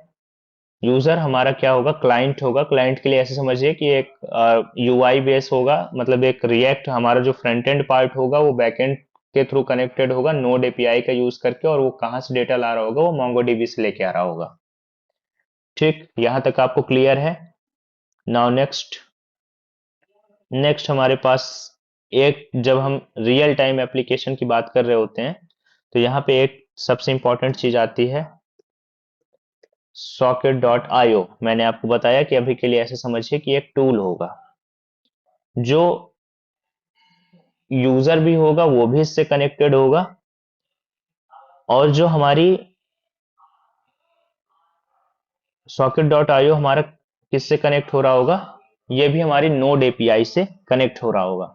यूजर हमारा क्या होगा? क्लाइंट होगा। क्लाइंट के लिए ऐसे समझिए कि एक यूआई बेस होगा, मतलब एक रिएक्ट हमारा जो फ्रंट एंड पार्ट होगा वो बैक एंड के थ्रू कनेक्टेड होगा नोड एपीआई का यूज करके, और वो कहाँ से डेटा ला रहा होगा? वो मोंगोडीबी से लेके आ रहा होगा। ठीक, यहां तक आपको क्लियर है? नाउ नेक्स्ट हमारे पास एक, जब हम रियल टाइम एप्लीकेशन की बात कर रहे होते हैं तो यहाँ पे एक सबसे इंपॉर्टेंट चीज आती है सॉकेट डॉट आईओ। मैंने आपको बताया कि अभी के लिए ऐसे समझिए कि एक टूल होगा जो यूजर भी होगा वो भी इससे कनेक्टेड होगा, और जो हमारी सॉकेट डॉट आईओ हमारा किससे कनेक्ट हो रहा होगा? ये भी हमारी नोड एपीआई से कनेक्ट हो रहा होगा।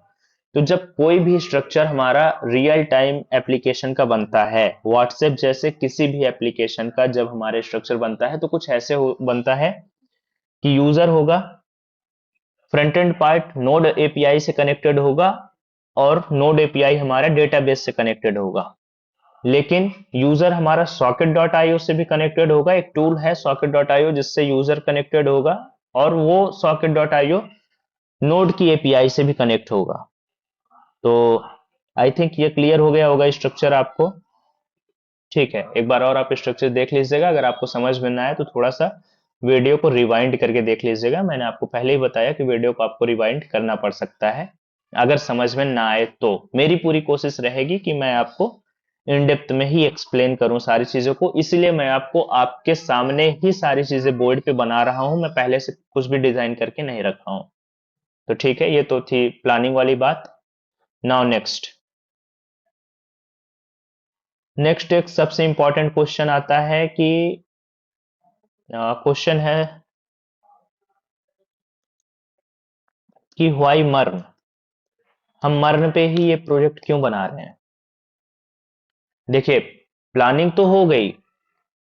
तो जब कोई भी स्ट्रक्चर हमारा रियल टाइम एप्लीकेशन का बनता है, व्हाट्सएप जैसे किसी भी एप्लीकेशन का जब हमारे स्ट्रक्चर बनता है तो कुछ ऐसे बनता है कि यूजर होगा, front end part node API से कनेक्टेड होगा, और नोड एपीआई हमारा डेटाबेस से कनेक्टेड होगा। लेकिन यूजर हमारा सॉकेट डॉट आईओ से भी कनेक्टेड होगा। एक टूल है सॉकेट डॉट आईओ जिससे यूजर कनेक्टेड होगा, और वो सॉकेट डॉट आईओ नोड की एपीआई से भी कनेक्ट होगा। तो आई थिंक ये क्लियर हो गया होगा स्ट्रक्चर आपको। ठीक है, एक बार और आप स्ट्रक्चर देख लीजिएगा। अगर आपको समझ में ना आए तो थोड़ा सा वीडियो को रिवाइंड करके देख लीजिएगा। मैंने आपको पहले ही बताया कि वीडियो को आपको रिवाइंड करना पड़ सकता है अगर समझ में ना आए तो। मेरी पूरी कोशिश रहेगी कि मैं आपको इन डेप्थ में ही एक्सप्लेन करूं सारी चीजों को, इसलिए मैं आपको आपके सामने ही सारी चीजें बोर्ड पे बना रहा हूं। मैं पहले से कुछ भी डिजाइन करके नहीं रखा हूं। तो ठीक है, ये तो थी प्लानिंग वाली बात। नाउ नेक्स्ट एक सबसे इंपॉर्टेंट क्वेश्चन आता है कि क्वेश्चन है कि व्हाई मर्न, हम मर्न पे ही ये प्रोजेक्ट क्यों बना रहे हैं? देखिए, प्लानिंग तो हो गई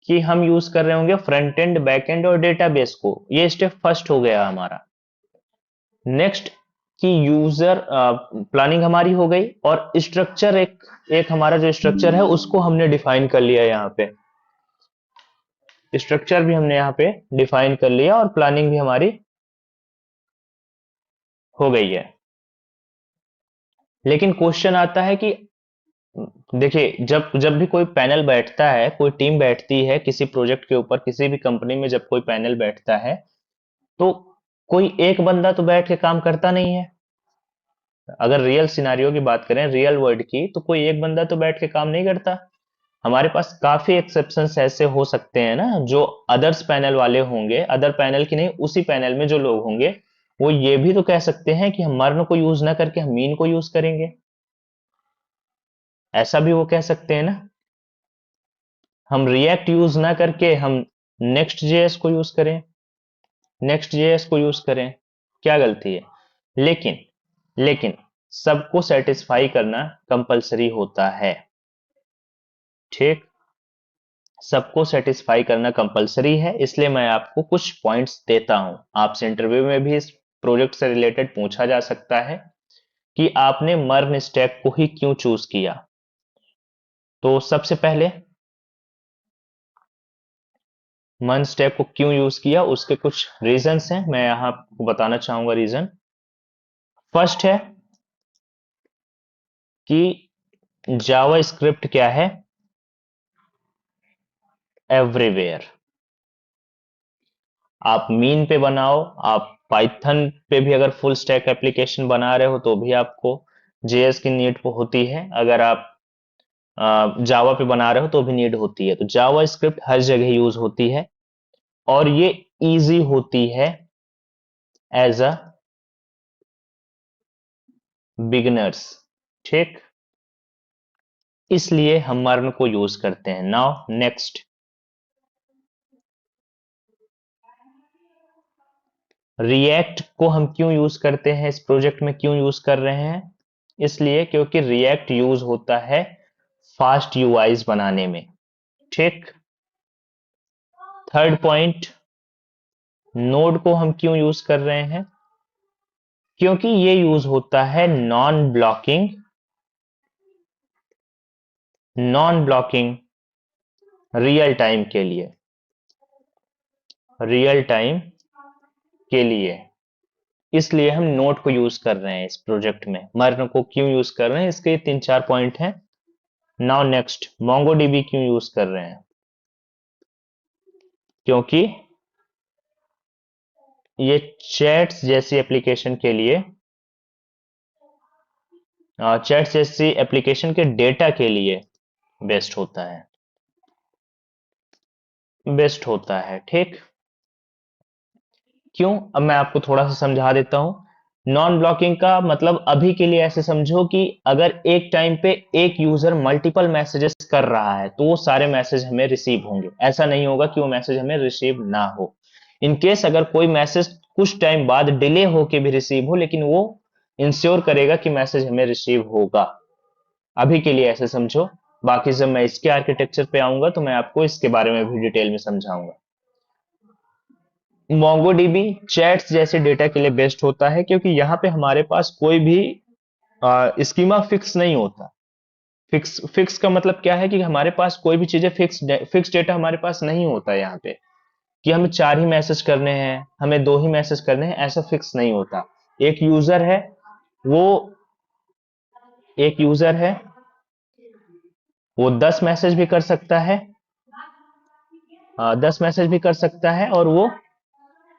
कि हम यूज कर रहे होंगे फ्रंट एंड, बैक एंड और डेटाबेस को। ये स्टेप फर्स्ट हो गया हमारा। नेक्स्ट कि यूजर प्लानिंग हमारी हो गई, और स्ट्रक्चर एक एक हमारा जो स्ट्रक्चर है उसको हमने डिफाइन कर लिया। यहाँ पे स्ट्रक्चर भी हमने यहाँ पे डिफाइन कर लिया, और प्लानिंग भी हमारी हो गई है। लेकिन क्वेश्चन आता है कि देखिए, जब जब भी कोई पैनल बैठता है, कोई टीम बैठती है किसी प्रोजेक्ट के ऊपर, किसी भी कंपनी में जब कोई पैनल बैठता है तो कोई एक बंदा तो बैठ के काम करता नहीं है। अगर रियल सिनारियो की बात करें, रियल वर्ल्ड की, तो कोई एक बंदा तो बैठ के काम नहीं करता। हमारे पास काफी एक्सेप्शंस ऐसे हो सकते हैं ना, जो अदर्स पैनल वाले होंगे, अदर पैनल की नहीं, उसी पैनल में जो लोग होंगे, वो ये भी तो कह सकते हैं कि हम मर्न को यूज ना करके हम मीन को यूज करेंगे। ऐसा भी वो कह सकते हैं ना। हम रिएक्ट यूज ना करके हम नेक्स्ट जेएस को यूज करें, नेक्स्ट जेएस को यूज करें, क्या गलती है? लेकिन लेकिन सबको सेटिस्फाई करना कंपलसरी होता है। ठीक, सबको सेटिस्फाई करना कंपलसरी है, इसलिए मैं आपको कुछ पॉइंट्स देता हूं। आपसे इंटरव्यू में भी इस प्रोजेक्ट से रिलेटेड पूछा जा सकता है कि आपने मर्न स्टैक को ही क्यों चूज किया। तो सबसे पहले मर्न स्टैक को क्यों यूज किया, उसके कुछ रीजंस हैं, मैं यहां आपको बताना चाहूंगा रीजन। फर्स्ट है कि जावा स्क्रिप्ट क्या है, एवरीवेयर। आप मीन पे बनाओ, आप पाइथन पे भी अगर फुल स्टैक एप्लीकेशन बना रहे हो तो भी आपको जेएस की नीड होती है, अगर आप जावा पे बना रहे हो तो भी नीड होती है। तो जावा स्क्रिप्ट हर जगह यूज होती है और ये इजी होती है एज अ बिगिनर्स। ठीक, इसलिए हम मर्न को यूज करते हैं। नाउ नेक्स्ट, रिएक्ट को हम क्यों यूज करते हैं, इस प्रोजेक्ट में क्यों यूज कर रहे हैं? इसलिए क्योंकि रिएक्ट यूज होता है फास्ट यूआईज बनाने में। ठीक, थर्ड पॉइंट, नोड को हम क्यों यूज कर रहे हैं? क्योंकि ये यूज होता है नॉन ब्लॉकिंग रियल टाइम के लिए, रियल टाइम के लिए। इसलिए हम नोड को यूज कर रहे हैं इस प्रोजेक्ट में। मर्न को क्यों यूज कर रहे हैं, इसके 3-4 पॉइंट हैं। नाउ नेक्स्ट, मोंगोडीबी क्यों यूज कर रहे हैं? क्योंकि ये चैट्स जैसी एप्लीकेशन के लिए, चैट्स जैसी एप्लीकेशन के डेटा के लिए बेस्ट होता है, बेस्ट होता है। ठीक, क्यों? अब मैं आपको थोड़ा सा समझा देता हूं। नॉन ब्लॉकिंग का मतलब अभी के लिए ऐसे समझो कि अगर एक टाइम पे एक यूजर मल्टीपल मैसेजेस कर रहा है तो वो सारे मैसेज हमें रिसीव होंगे, ऐसा नहीं होगा कि वो मैसेज हमें रिसीव ना हो। इन केस अगर कोई मैसेज कुछ टाइम बाद डिले होके भी रिसीव हो, लेकिन वो इंश्योर करेगा कि मैसेज हमें रिसीव होगा। अभी के लिए ऐसे समझो, बाकी जब मैं इसके आर्किटेक्चर पे आऊंगा तो मैं आपको इसके बारे में भी डिटेल में समझाऊंगा। मोंगोडीबी चैट्स जैसे डेटा के लिए बेस्ट होता है क्योंकि यहाँ पे हमारे पास कोई भी स्कीमा फिक्स नहीं होता। फिक्स फिक्स का मतलब क्या है कि हमारे पास कोई भी चीजें फिक्स डेटा हमारे पास नहीं होता है यहाँ पे, कि हमें 4 ही मैसेज करने हैं, हमें 2 ही मैसेज करने हैं, ऐसा फिक्स नहीं होता। एक यूजर है, वो एक यूजर है, वो 10 मैसेज भी कर सकता है, 10 मैसेज भी कर सकता है, और वो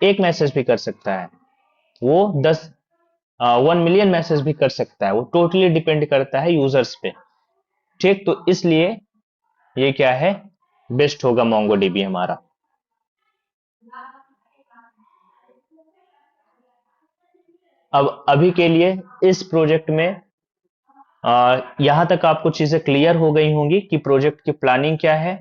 एक मैसेज भी कर सकता है, वो 1 मिलियन मैसेज भी कर सकता है। वो टोटली डिपेंड करता है यूजर्स पे। ठीक, तो इसलिए ये क्या है, बेस्ट होगा मोंगोडीबी हमारा। अब अभी के लिए इस प्रोजेक्ट में यहां तक आपको चीजें क्लियर हो गई होंगी कि प्रोजेक्ट की प्लानिंग क्या है,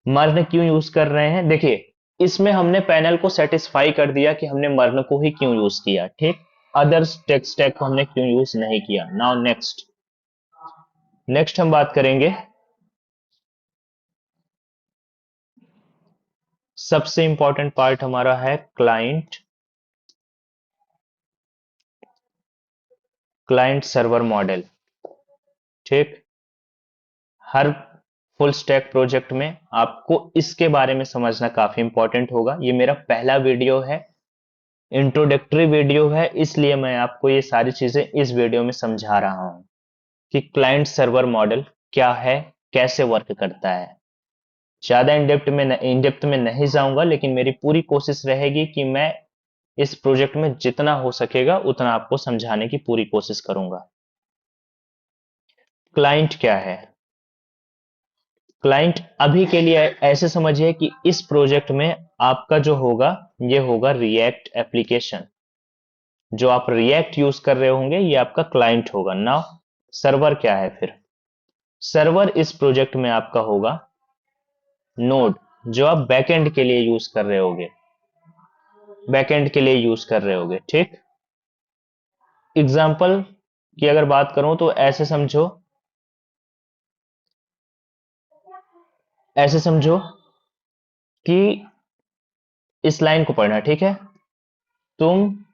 मर्न क्यों यूज कर रहे हैं। देखिए, इसमें हमने पैनल को सेटिस्फाई कर दिया कि हमने मर्न को ही क्यों यूज किया। ठीक, अदर्स टेक स्टैक को हमने क्यों यूज नहीं किया। नाउ नेक्स्ट, नेक्स्ट हम बात करेंगे, सबसे इंपॉर्टेंट पार्ट हमारा है क्लाइंट सर्वर मॉडल। ठीक, हर फुल स्टैक प्रोजेक्ट में आपको इसके बारे में समझना काफी इंपॉर्टेंट होगा। ये मेरा पहला वीडियो है, इंट्रोडक्टरी वीडियो है, इसलिए मैं आपको ये सारी चीजें इस वीडियो में समझा रहा हूं कि क्लाइंट सर्वर मॉडल क्या है, कैसे वर्क करता है। ज्यादा इन डेप्थ में नहीं जाऊंगा, लेकिन मेरी पूरी कोशिश रहेगी कि मैं इस प्रोजेक्ट में जितना हो सकेगा उतना आपको समझाने की पूरी कोशिश करूंगा। क्लाइंट क्या है? क्लाइंट अभी के लिए ऐसे समझिए कि इस प्रोजेक्ट में आपका जो होगा, ये होगा रिएक्ट एप्लीकेशन। जो आप रिएक्ट यूज कर रहे होंगे ये आपका क्लाइंट होगा। नाउ सर्वर क्या है फिर? सर्वर इस प्रोजेक्ट में आपका होगा नोड, जो आप बैकएंड के लिए यूज कर रहे होगे, बैकएंड के लिए यूज कर रहे होगे, ठीक। एग्जाम्पल की अगर बात करूं तो ऐसे समझो कि इस लाइन को पढ़ना, ठीक है। तुम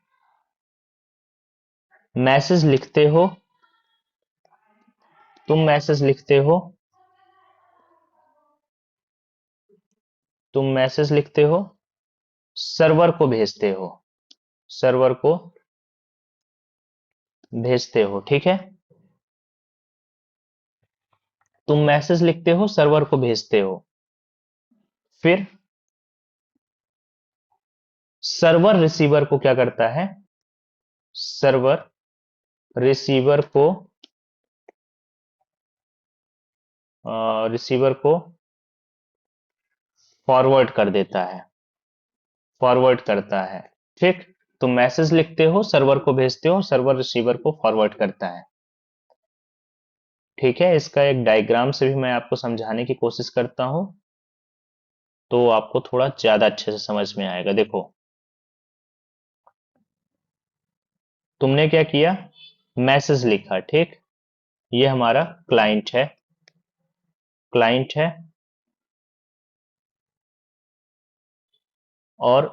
मैसेज लिखते हो, तुम मैसेज लिखते हो, तुम मैसेज लिखते हो, सर्वर को भेजते हो, सर्वर को भेजते हो, ठीक है। तुम मैसेज लिखते हो, सर्वर को भेजते हो, फिर सर्वर रिसीवर को क्या करता है? सर्वर रिसीवर को रिसीवर को फॉरवर्ड कर देता है, फॉरवर्ड करता है, ठीक। तुम मैसेज लिखते हो, सर्वर को भेजते हो, सर्वर रिसीवर को फॉरवर्ड करता है, ठीक है। इसका एक डायग्राम से भी मैं आपको समझाने की कोशिश करता हूं, तो आपको थोड़ा ज्यादा अच्छे से समझ में आएगा। देखो, तुमने क्या किया? मैसेज लिखा, ठीक। ये हमारा क्लाइंट है, क्लाइंट है, और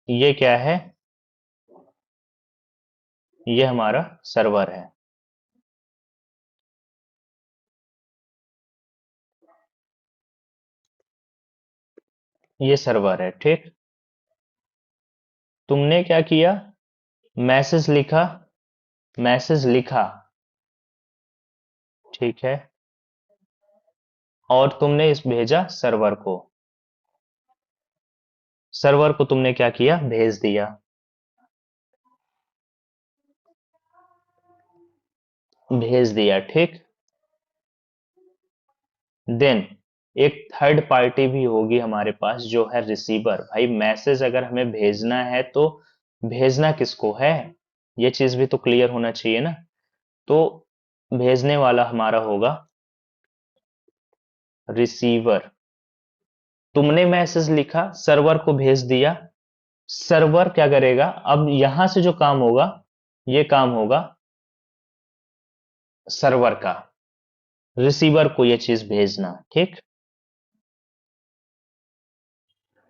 ये क्या है? ये हमारा सर्वर है। ये सर्वर है, ठीक। तुमने क्या किया? मैसेज लिखा, मैसेज लिखा, ठीक है, और तुमने इस भेजा सर्वर को, सर्वर को तुमने क्या किया? भेज दिया, भेज दिया, ठीक। देन एक थर्ड पार्टी भी होगी हमारे पास, जो है रिसीवर। भाई मैसेज अगर हमें भेजना है तो भेजना किसको है, ये चीज भी तो क्लियर होना चाहिए ना। तो भेजने वाला हमारा होगा रिसीवर। तुमने मैसेज लिखा, सर्वर को भेज दिया, सर्वर क्या करेगा? अब यहां से जो काम होगा, ये काम होगा सर्वर का, रिसीवर को ये चीज भेजना, ठीक।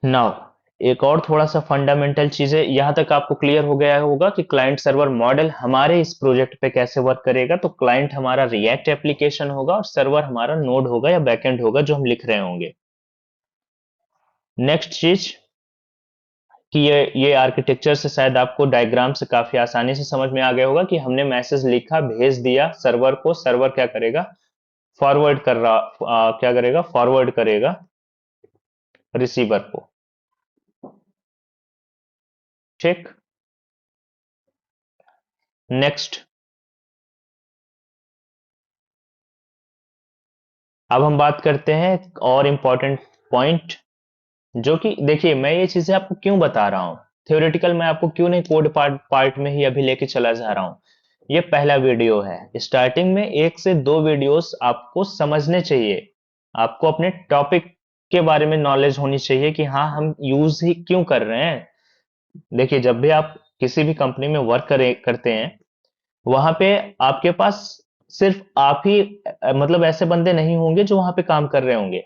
नाउ एक और थोड़ा सा फंडामेंटल चीजें, यहां तक आपको क्लियर हो गया होगा कि क्लाइंट सर्वर मॉडल हमारे इस प्रोजेक्ट पे कैसे वर्क करेगा। तो क्लाइंट हमारा रिएक्ट एप्लीकेशन होगा और सर्वर हमारा नोड होगा या बैकएंड होगा जो हम लिख रहे होंगे। नेक्स्ट चीज कि ये आर्किटेक्चर से शायद आपको डायग्राम से काफी आसानी से समझ में आ गया होगा कि हमने मैसेज लिखा, भेज दिया सर्वर को, सर्वर क्या करेगा? फॉरवर्ड कर रहा, क्या करेगा? फॉरवर्ड करेगा रिसीवर को, ठीक। नेक्स्ट, अब हम बात करते हैं एक और इम्पोर्टेंट पॉइंट, जो कि देखिए मैं ये चीजें आपको क्यों बता रहा हूँ, थ्योरेटिकल मैं आपको क्यों नहीं कोड पार्ट पार्ट में ही अभी लेके चला जा रहा हूँ। ये पहला वीडियो है, स्टार्टिंग में एक से दो वीडियोस आपको समझने चाहिए, आपको अपने टॉपिक के बारे में नॉलेज होनी चाहिए कि हाँ हम यूज ही क्यों कर रहे हैं। देखिए जब भी आप किसी भी कंपनी में वर्क करते हैं, वहां पे आपके पास सिर्फ आप ही मतलब ऐसे बंदे नहीं होंगे जो वहां पे काम कर रहे होंगे,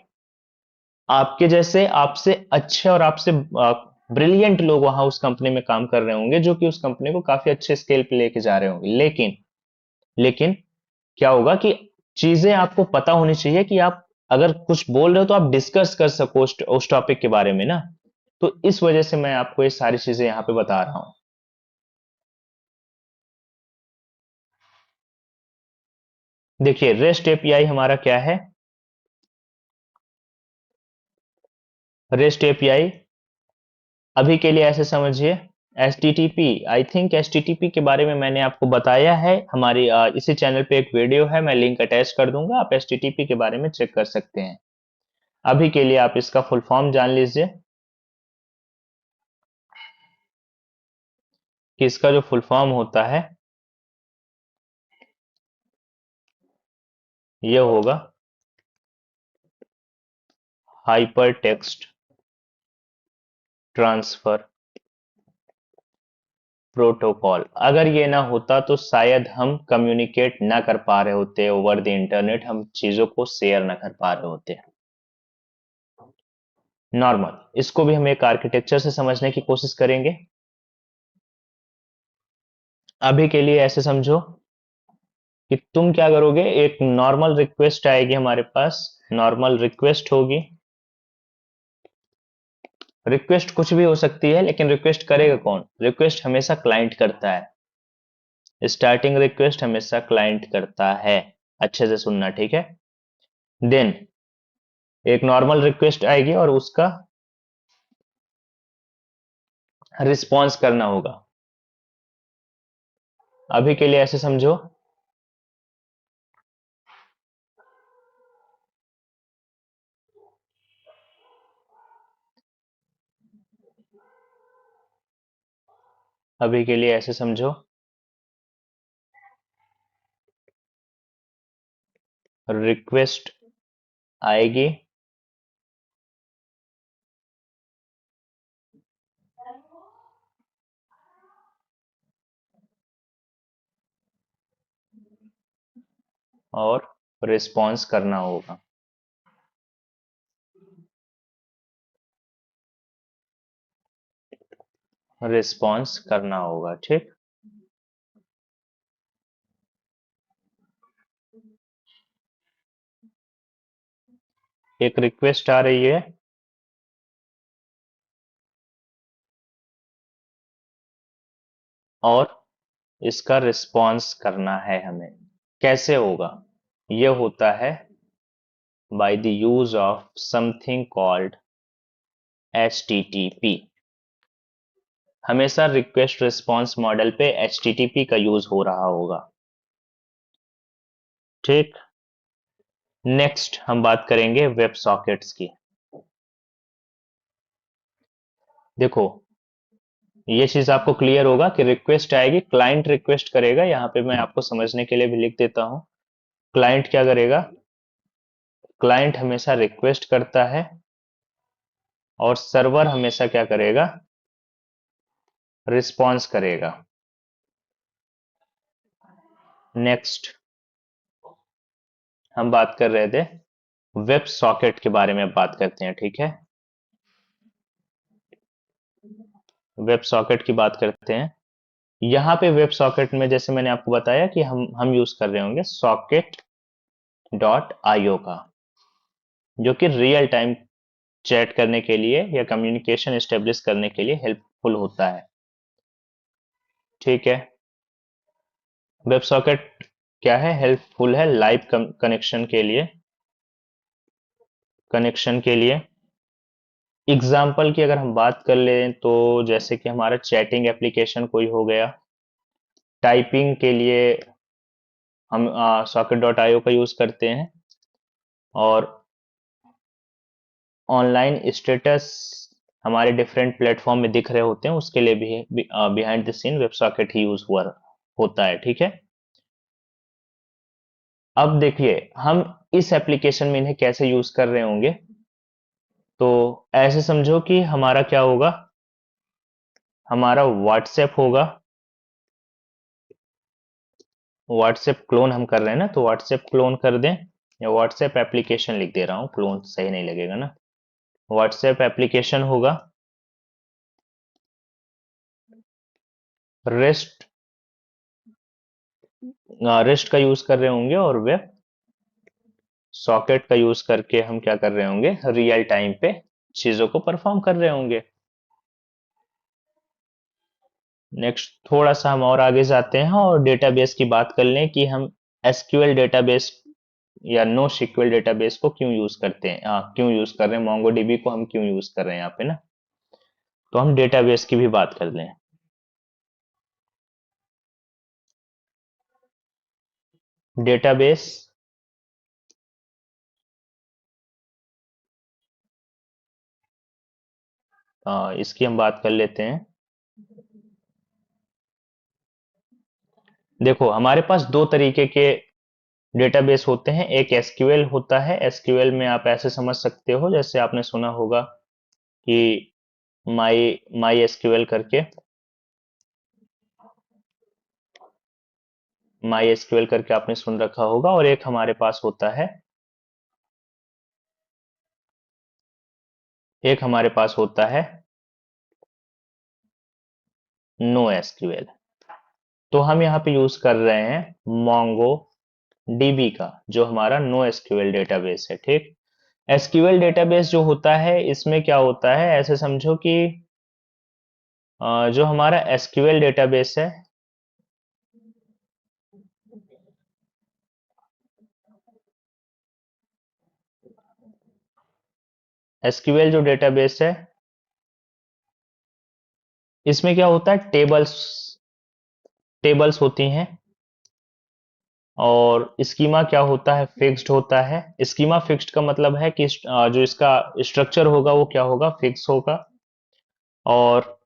आपके जैसे आपसे अच्छे और आपसे ब्रिलियंट लोग वहां उस कंपनी में काम कर रहे होंगे, जो कि उस कंपनी को काफी अच्छे स्केल पे लेके जा रहे होंगे। लेकिन लेकिन क्या होगा कि चीजें आपको पता होनी चाहिए कि आप अगर कुछ बोल रहे हो तो आप डिस्कस कर सको उस टॉपिक के बारे में ना। तो इस वजह से मैं आपको ये सारी चीजें यहाँ पे बता रहा हूँ। देखिए रेस्ट एपीआई हमारा क्या है? रेस्ट एपीआई अभी के लिए ऐसे समझिए, H T T P, I think H T T P के बारे में मैंने आपको बताया है। हमारी इसी चैनल पे एक वीडियो है, मैं लिंक अटैच कर दूंगा, आप एच टी टी पी के बारे में चेक कर सकते हैं। अभी के लिए आप इसका फुल फॉर्म जान लीजिए कि इसका जो फुल फॉर्म होता है ये होगा हाइपर टेक्स्ट ट्रांसफर प्रोटोकॉल। अगर ये ना होता तो शायद हम कम्युनिकेट ना कर पा रहे होते ओवर द इंटरनेट, हम चीजों को शेयर ना कर पा रहे होते। नॉर्मल, इसको भी हम एक आर्किटेक्चर से समझने की कोशिश करेंगे। अभी के लिए ऐसे समझो कि तुम क्या करोगे, एक नॉर्मल रिक्वेस्ट आएगी हमारे पास, नॉर्मल रिक्वेस्ट होगी। रिक्वेस्ट कुछ भी हो सकती है, लेकिन रिक्वेस्ट करेगा कौन? रिक्वेस्ट हमेशा क्लाइंट करता है। स्टार्टिंग रिक्वेस्ट हमेशा क्लाइंट करता है। अच्छे से सुनना, ठीक है? देन एक नॉर्मल रिक्वेस्ट आएगी और उसका रिस्पॉन्स करना होगा। अभी के लिए ऐसे समझो, अभी के लिए ऐसे समझो, रिक्वेस्ट आएगी और रिस्पॉन्स करना होगा। रिस्पॉन्स करना होगा, ठीक। एक रिक्वेस्ट आ रही है और इसका रिस्पॉन्स करना है हमें। कैसे होगा? ये होता है by the use of something called HTTP। हमेशा रिक्वेस्ट रिस्पॉन्स मॉडल पे HTTP का यूज हो रहा होगा, ठीक। नेक्स्ट हम बात करेंगे वेब सॉकेट्स की। देखो, ये चीज आपको क्लियर होगा कि रिक्वेस्ट आएगी, क्लाइंट रिक्वेस्ट करेगा। यहाँ पे मैं आपको समझने के लिए भी लिख देता हूँ। क्लाइंट क्या करेगा? क्लाइंट हमेशा रिक्वेस्ट करता है और सर्वर हमेशा क्या करेगा? रिस्पॉन्स करेगा। नेक्स्ट हम बात कर रहे थे वेब सॉकेट के बारे में, अब बात करते हैं, ठीक है? वेब सॉकेट की बात करते हैं। यहाँ पे वेब सॉकेट में जैसे मैंने आपको बताया कि हम यूज कर रहे होंगे सॉकेट डॉट आईओ का, जो कि रियल टाइम चैट करने के लिए या कम्युनिकेशन स्टेब्लिश करने के लिए हेल्पफुल होता है, ठीक है? वेब सॉकेट क्या है? हेल्पफुल है लाइव कनेक्शन के लिए, एग्जाम्पल की अगर हम बात कर लें तो जैसे कि हमारा चैटिंग एप्लीकेशन कोई हो गया, टाइपिंग के लिए हम सॉकेट डॉट आईओ का यूज करते हैं, और ऑनलाइन स्टेटस हमारे डिफरेंट प्लेटफॉर्म में दिख रहे होते हैं, उसके लिए भी behind the scene web socket ही यूज हुआ होता है, ठीक है? अब देखिए हम इस एप्लीकेशन में इन्हें कैसे यूज कर रहे होंगे। तो ऐसे समझो कि हमारा क्या होगा, हमारा व्हाट्सएप होगा। व्हाट्सएप क्लोन हम कर रहे हैं ना, तो व्हाट्सएप क्लोन कर दें, या व्हाट्सएप एप्लीकेशन लिख दे रहा हूँ, क्लोन सही नहीं लगेगा ना। व्हाट्सएप एप्लीकेशन होगा, रेस्ट रेस्ट का यूज कर रहे होंगे, और वेब सॉकेट का यूज करके हम क्या कर रहे होंगे, रियल टाइम पे चीजों को परफॉर्म कर रहे होंगे। नेक्स्ट थोड़ा सा हम और आगे जाते हैं और डेटाबेस की बात कर लें कि हम एसक्यूएल डेटाबेस या नो सीक्वल डेटाबेस को क्यों यूज करते हैं, क्यों यूज कर रहे हैं, मोंगोडीबी को हम क्यों यूज कर रहे हैं यहाँ पे ना। तो हम डेटाबेस की भी बात कर लें। डेटाबेस इसकी हम बात कर लेते हैं। देखो हमारे पास दो तरीके के डेटाबेस होते हैं। एक एसक्यूएल होता है। एसक्यूएल में आप ऐसे समझ सकते हो, जैसे आपने सुना होगा कि माई माई एसक्यूएल करके, माई एसक्यूएल करके आपने सुन रखा होगा। और एक हमारे पास होता है, एक हमारे पास होता है नो एसक्यूएल। तो हम यहाँ पे यूज कर रहे हैं मोंगो डीबी का, जो हमारा नो एसक्यूएल डेटाबेस है। ठीक। एसक्यूएल डेटाबेस जो होता है, इसमें क्या होता है, ऐसे समझो कि जो हमारा एसक्यूएल डेटाबेस है, एसक्यूएल जो डेटाबेस है, इसमें क्या होता है, टेबल्स टेबल्स होती हैं। और स्कीमा क्या होता है, फिक्स्ड होता है। स्कीमा फिक्स्ड का मतलब है कि जो इसका स्ट्रक्चर होगा वो क्या होगा, फिक्स होगा। और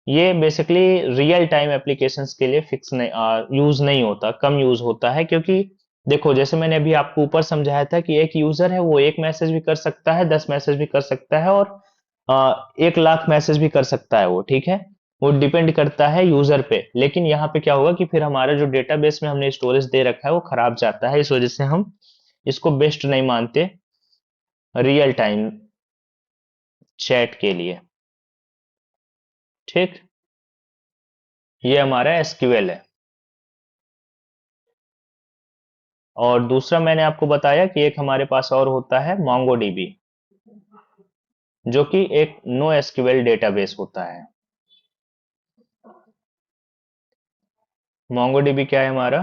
ये बेसिकली रियल टाइम एप्लीकेशंस के लिए फिक्स नहीं यूज नहीं होता, कम यूज होता है। क्योंकि देखो, जैसे मैंने अभी आपको ऊपर समझाया था कि एक यूजर है, वो एक मैसेज भी कर सकता है, 10 मैसेज भी कर सकता है, और 1 लाख मैसेज भी कर सकता है वो। ठीक है, वो डिपेंड करता है यूजर पे। लेकिन यहाँ पे क्या होगा कि फिर हमारा जो डेटाबेस में हमने स्टोरेज दे रखा है वो खराब जाता है। इस वजह से हम इसको बेस्ट नहीं मानते रियल टाइम चैट के लिए। ठीक। ये हमारा एसक्यूएल है। और दूसरा मैंने आपको बताया कि एक हमारे पास और होता है मोंगोडीबी, जो कि एक नो एसक्यूएल डेटाबेस होता है। मोंगोडीबी क्या है हमारा,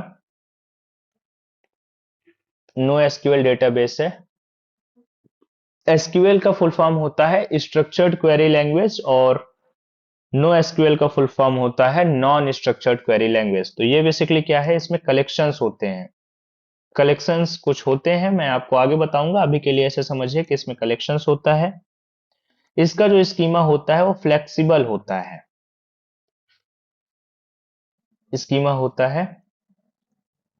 नो एसक्यूएल डेटाबेस है। एसक्यूएल का फुल फॉर्म होता है स्ट्रक्चर्ड क्वेरी लैंग्वेज, और नो एसक्यूएल का फुल फॉर्म होता है नॉन स्ट्रक्चर्ड क्वेरी लैंग्वेज। तो ये बेसिकली क्या है, इसमें कलेक्शंस होते हैं। कलेक्शंस कुछ होते हैं, मैं आपको आगे बताऊंगा। अभी के लिए ऐसे समझिए कि इसमें कलेक्शंस होता है। इसका जो स्कीमा होता है वो फ्लेक्सिबल होता है। स्कीमा होता है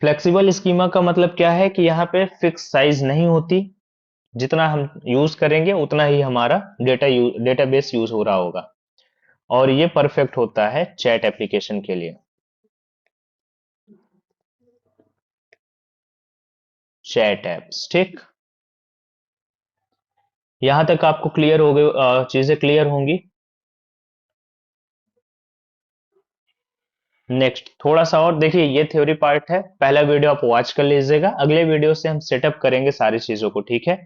फ्लेक्सिबल। स्कीमा का मतलब क्या है कि यहाँ पे फिक्स साइज नहीं होती। जितना हम यूज करेंगे उतना ही हमारा डेटाबेस यूज हो रहा होगा। और ये परफेक्ट होता है चैट एप्लीकेशन के लिए। Chat apps. ठीक। यहां तक आपको क्लियर हो गए, चीजें क्लियर होंगी। नेक्स्ट थोड़ा सा और देखिए, ये थ्योरी पार्ट है। पहला वीडियो आप वॉच कर लीजिएगा, अगले वीडियो से हम सेटअप करेंगे सारी चीजों को। ठीक है।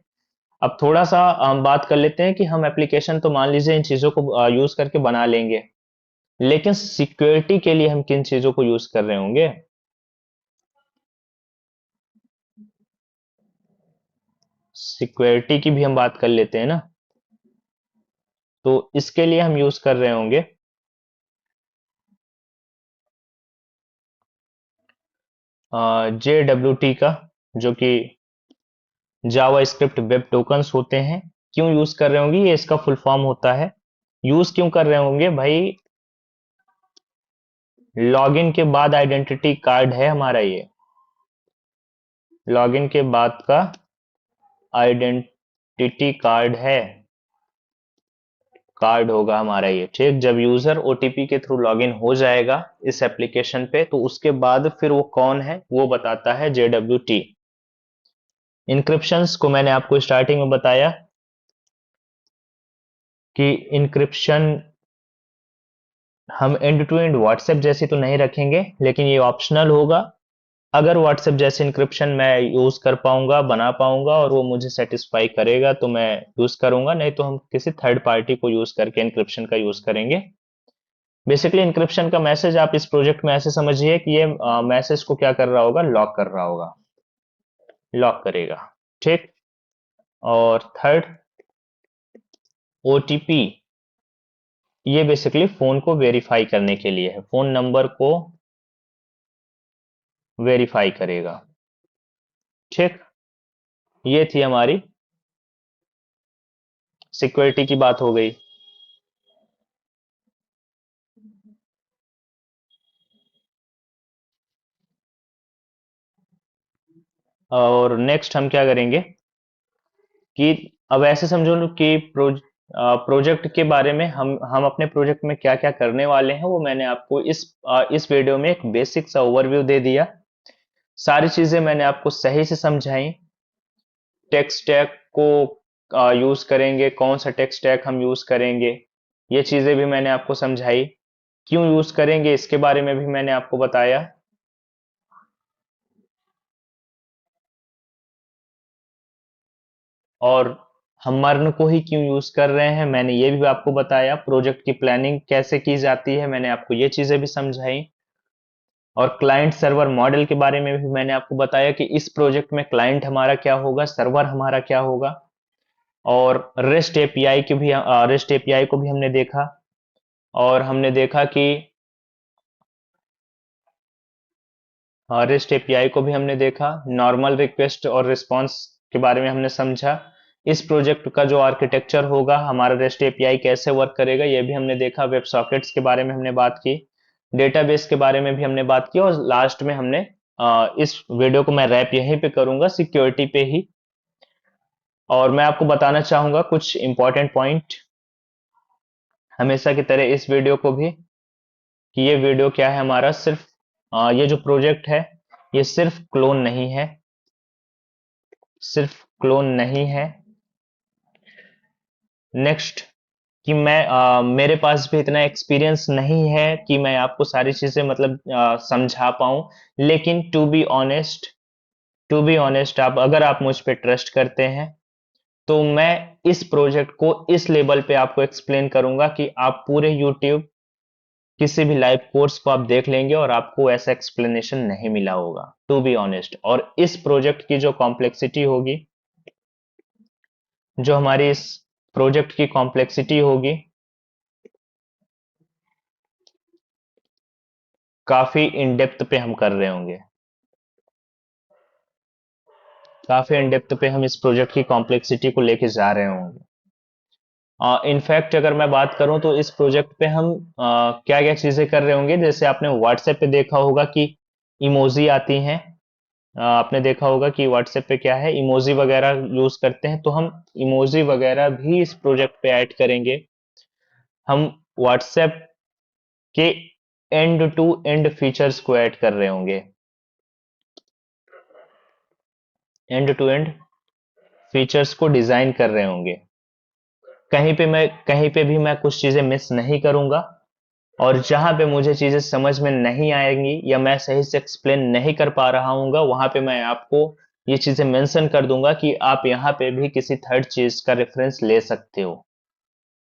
अब थोड़ा सा हम बात कर लेते हैं कि हम एप्लीकेशन तो मान लीजिए इन चीजों को यूज करके बना लेंगे, लेकिन सिक्योरिटी के लिए हम किन चीजों को यूज कर रहे होंगे। सिक्योरिटी की भी हम बात कर लेते हैं ना। तो इसके लिए हम यूज कर रहे होंगे JWT का, जो कि जावा स्क्रिप्ट वेब टोकन्स होते हैं। क्यों यूज कर रहे होंगे, ये इसका फुल फॉर्म होता है। यूज क्यों कर रहे होंगे भाई, लॉगिन के बाद आइडेंटिटी कार्ड है हमारा ये। लॉगिन के बाद का आइडेंटिटी कार्ड है, कार्ड होगा हमारा ये। ठीक। जब यूजर ओटीपी के थ्रू लॉगिन हो जाएगा इस एप्लीकेशन पे, तो उसके बाद फिर वो कौन है वो बताता है JWT। इंक्रिप्शंस को मैंने आपको स्टार्टिंग में बताया कि इंक्रिप्शन हम एंड टू एंड व्हाट्सएप जैसी तो नहीं रखेंगे, लेकिन ये ऑप्शनल होगा। अगर व्हाट्सएप जैसे इंक्रिप्शन मैं यूज कर पाऊंगा, बना पाऊंगा, और वो मुझे सेटिस्फाई करेगा तो मैं यूज करूंगा, नहीं तो हम किसी थर्ड पार्टी को यूज करके इंक्रिप्शन का यूज करेंगे। बेसिकली इंक्रिप्शन का मैसेज आप इस प्रोजेक्ट में ऐसे समझिए कि ये मैसेज को क्या कर रहा होगा, लॉक कर रहा होगा, लॉक करेगा। ठीक। और थर्ड, ओटीपी ये बेसिकली फोन को वेरीफाई करने के लिए है, फोन नंबर को वेरीफाई करेगा। ठीक, ये थी हमारी सिक्योरिटी की बात हो गई। और नेक्स्ट हम क्या करेंगे कि अब ऐसे समझो लो कि प्रोजेक्ट के बारे में हम अपने प्रोजेक्ट में क्या क्या करने वाले हैं वो मैंने आपको इस वीडियो में एक बेसिक सा ओवरव्यू दे दिया। सारी चीजें मैंने आपको सही से समझाई। टेक स्टैक को यूज करेंगे, कौन सा टेक स्टैक हम यूज करेंगे, ये चीजें भी मैंने आपको समझाई। क्यों यूज करेंगे इसके बारे में भी मैंने आपको बताया। और हम मर्न को ही क्यों यूज कर रहे हैं मैंने ये भी आपको बताया। प्रोजेक्ट की प्लानिंग कैसे की जाती है मैंने आपको ये चीजें भी समझाई। और क्लाइंट सर्वर मॉडल के बारे में भी मैंने आपको बताया कि इस प्रोजेक्ट में क्लाइंट हमारा क्या होगा, सर्वर हमारा क्या होगा। और रेस्ट एपीआई को भी हमने देखा। और हमने देखा कि रेस्ट एपीआई को भी हमने देखा। नॉर्मल रिक्वेस्ट और रिस्पांस के बारे में हमने समझा। इस प्रोजेक्ट का जो आर्किटेक्चर होगा, हमारा रेस्ट एपीआई कैसे वर्क करेगा, ये भी हमने देखा। वेब सॉकेट्स के बारे में हमने बात की। डेटाबेस के बारे में भी हमने बात की। और लास्ट में हमने इस वीडियो को मैं रैप यहीं पे करूंगा सिक्योरिटी पे ही। और मैं आपको बताना चाहूंगा कुछ इंपॉर्टेंट पॉइंट हमेशा की तरह इस वीडियो को भी, कि ये वीडियो क्या है हमारा, सिर्फ ये जो प्रोजेक्ट है ये सिर्फ क्लोन नहीं है, सिर्फ क्लोन नहीं है। नेक्स्ट, कि मेरे पास भी इतना एक्सपीरियंस नहीं है कि मैं आपको सारी चीजें मतलब समझा पाऊं। लेकिन टू बी ऑनेस्ट आप मुझ पे ट्रस्ट करते हैं तो मैं इस प्रोजेक्ट को इस लेवल पे आपको एक्सप्लेन करूंगा कि आप पूरे यूट्यूब किसी भी लाइव कोर्स को आप देख लेंगे और आपको ऐसा एक्सप्लेनेशन नहीं मिला होगा, टू बी ऑनेस्ट। और इस प्रोजेक्ट की जो कॉम्प्लेक्सिटी होगी, जो हमारी इस प्रोजेक्ट की कॉम्प्लेक्सिटी होगी, काफी इन डेप्थ पे हम कर रहे होंगे। काफी इन डेप्थ पे हम इस प्रोजेक्ट की कॉम्प्लेक्सिटी को लेके जा रहे होंगे। इनफैक्ट अगर मैं बात करूं तो इस प्रोजेक्ट पे हम क्या क्या चीजें कर रहे होंगे, जैसे आपने व्हाट्सएप पे देखा होगा कि इमोजी आती हैं। आपने देखा होगा कि व्हाट्सएप पे क्या है, इमोजी वगैरह यूज करते हैं, तो हम इमोजी वगैरह भी इस प्रोजेक्ट पे ऐड करेंगे। हम व्हाट्सएप के एंड टू एंड फीचर्स को ऐड कर रहे होंगे। एंड टू एंड फीचर्स को डिजाइन कर रहे होंगे। कहीं पे भी मैं कुछ चीजें मिस नहीं करूंगा। और जहां पे मुझे चीजें समझ में नहीं आएंगी या मैं सही से एक्सप्लेन नहीं कर पा रहा हूँगा, वहां पे मैं आपको ये चीजें मेंशन कर दूंगा कि आप यहाँ पे भी किसी थर्ड चीज का रेफरेंस ले सकते हो।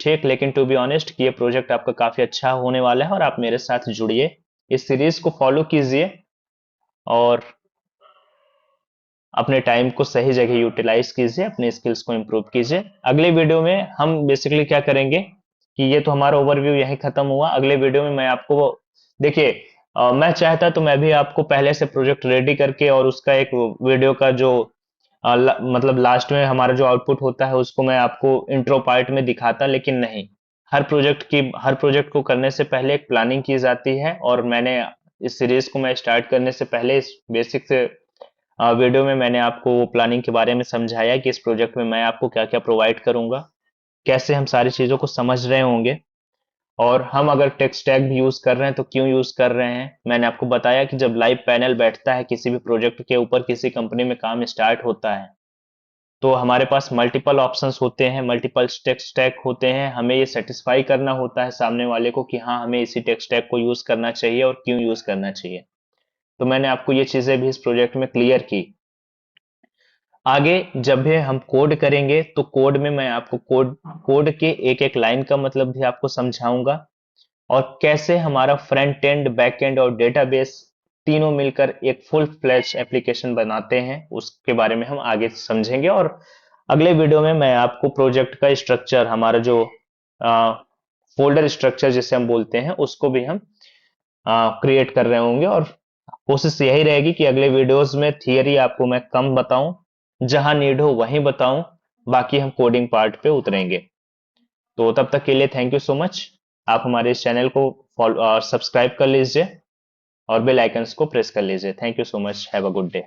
ठीक, लेकिन टू बी ऑनेस्ट कि ये प्रोजेक्ट आपका काफी अच्छा होने वाला है और आप मेरे साथ जुड़िए, इस सीरीज को फॉलो कीजिए और अपने टाइम को सही जगह यूटिलाइज कीजिए, अपने स्किल्स को इम्प्रूव कीजिए। अगले वीडियो में हम बेसिकली क्या करेंगे कि ये तो हमारा ओवरव्यू यहीं खत्म हुआ। अगले वीडियो में मैं आपको, देखिए, मैं चाहता तो मैं भी आपको पहले से प्रोजेक्ट रेडी करके और उसका एक वीडियो का जो मतलब लास्ट में हमारा जो आउटपुट होता है उसको मैं आपको इंट्रो पार्ट में दिखाता, लेकिन नहीं। हर प्रोजेक्ट को करने से पहले एक प्लानिंग की जाती है। और मैंने इस सीरीज को मैं स्टार्ट करने से पहले इस बेसिक से वीडियो में मैंने आपको वो प्लानिंग के बारे में समझाया कि इस प्रोजेक्ट में मैं आपको क्या क्या प्रोवाइड करूंगा, कैसे हम सारी चीजों को समझ रहे होंगे। और हम अगर टेक स्टैक भी यूज कर रहे हैं तो क्यों यूज कर रहे हैं, मैंने आपको बताया कि जब लाइव पैनल बैठता है किसी भी प्रोजेक्ट के ऊपर, किसी कंपनी में काम स्टार्ट होता है, तो हमारे पास मल्टीपल ऑप्शंस होते हैं, मल्टीपल टेक स्टैक होते हैं। हमें ये सेटिस्फाई करना होता है सामने वाले को कि हाँ, हमें इसी टेक स्टैक को यूज करना चाहिए और क्यों यूज करना चाहिए। तो मैंने आपको ये चीजें भी इस प्रोजेक्ट में क्लियर की। आगे जब भी हम कोड करेंगे तो कोड में मैं आपको कोड कोड के एक एक लाइन का मतलब भी आपको समझाऊंगा। और कैसे हमारा फ्रंट एंड, बैक एंड और डेटाबेस तीनों मिलकर एक फुल फ्लैश एप्लीकेशन बनाते हैं, उसके बारे में हम आगे समझेंगे। और अगले वीडियो में मैं आपको प्रोजेक्ट का स्ट्रक्चर, हमारा जो फोल्डर स्ट्रक्चर जिसे हम बोलते हैं उसको भी हम क्रिएट कर रहे होंगे। और कोशिश यही रहेगी कि अगले वीडियोस में थियरी आपको मैं कम बताऊं, जहां नीड हो वहीं बताऊं, बाकी हम कोडिंग पार्ट पे उतरेंगे। तो तब तक के लिए थैंक यू सो मच। आप हमारे इस चैनल को फॉलो सब्सक्राइब कर लीजिए और बेल आइकन्स को प्रेस कर लीजिए। Thank you so much, have a good day.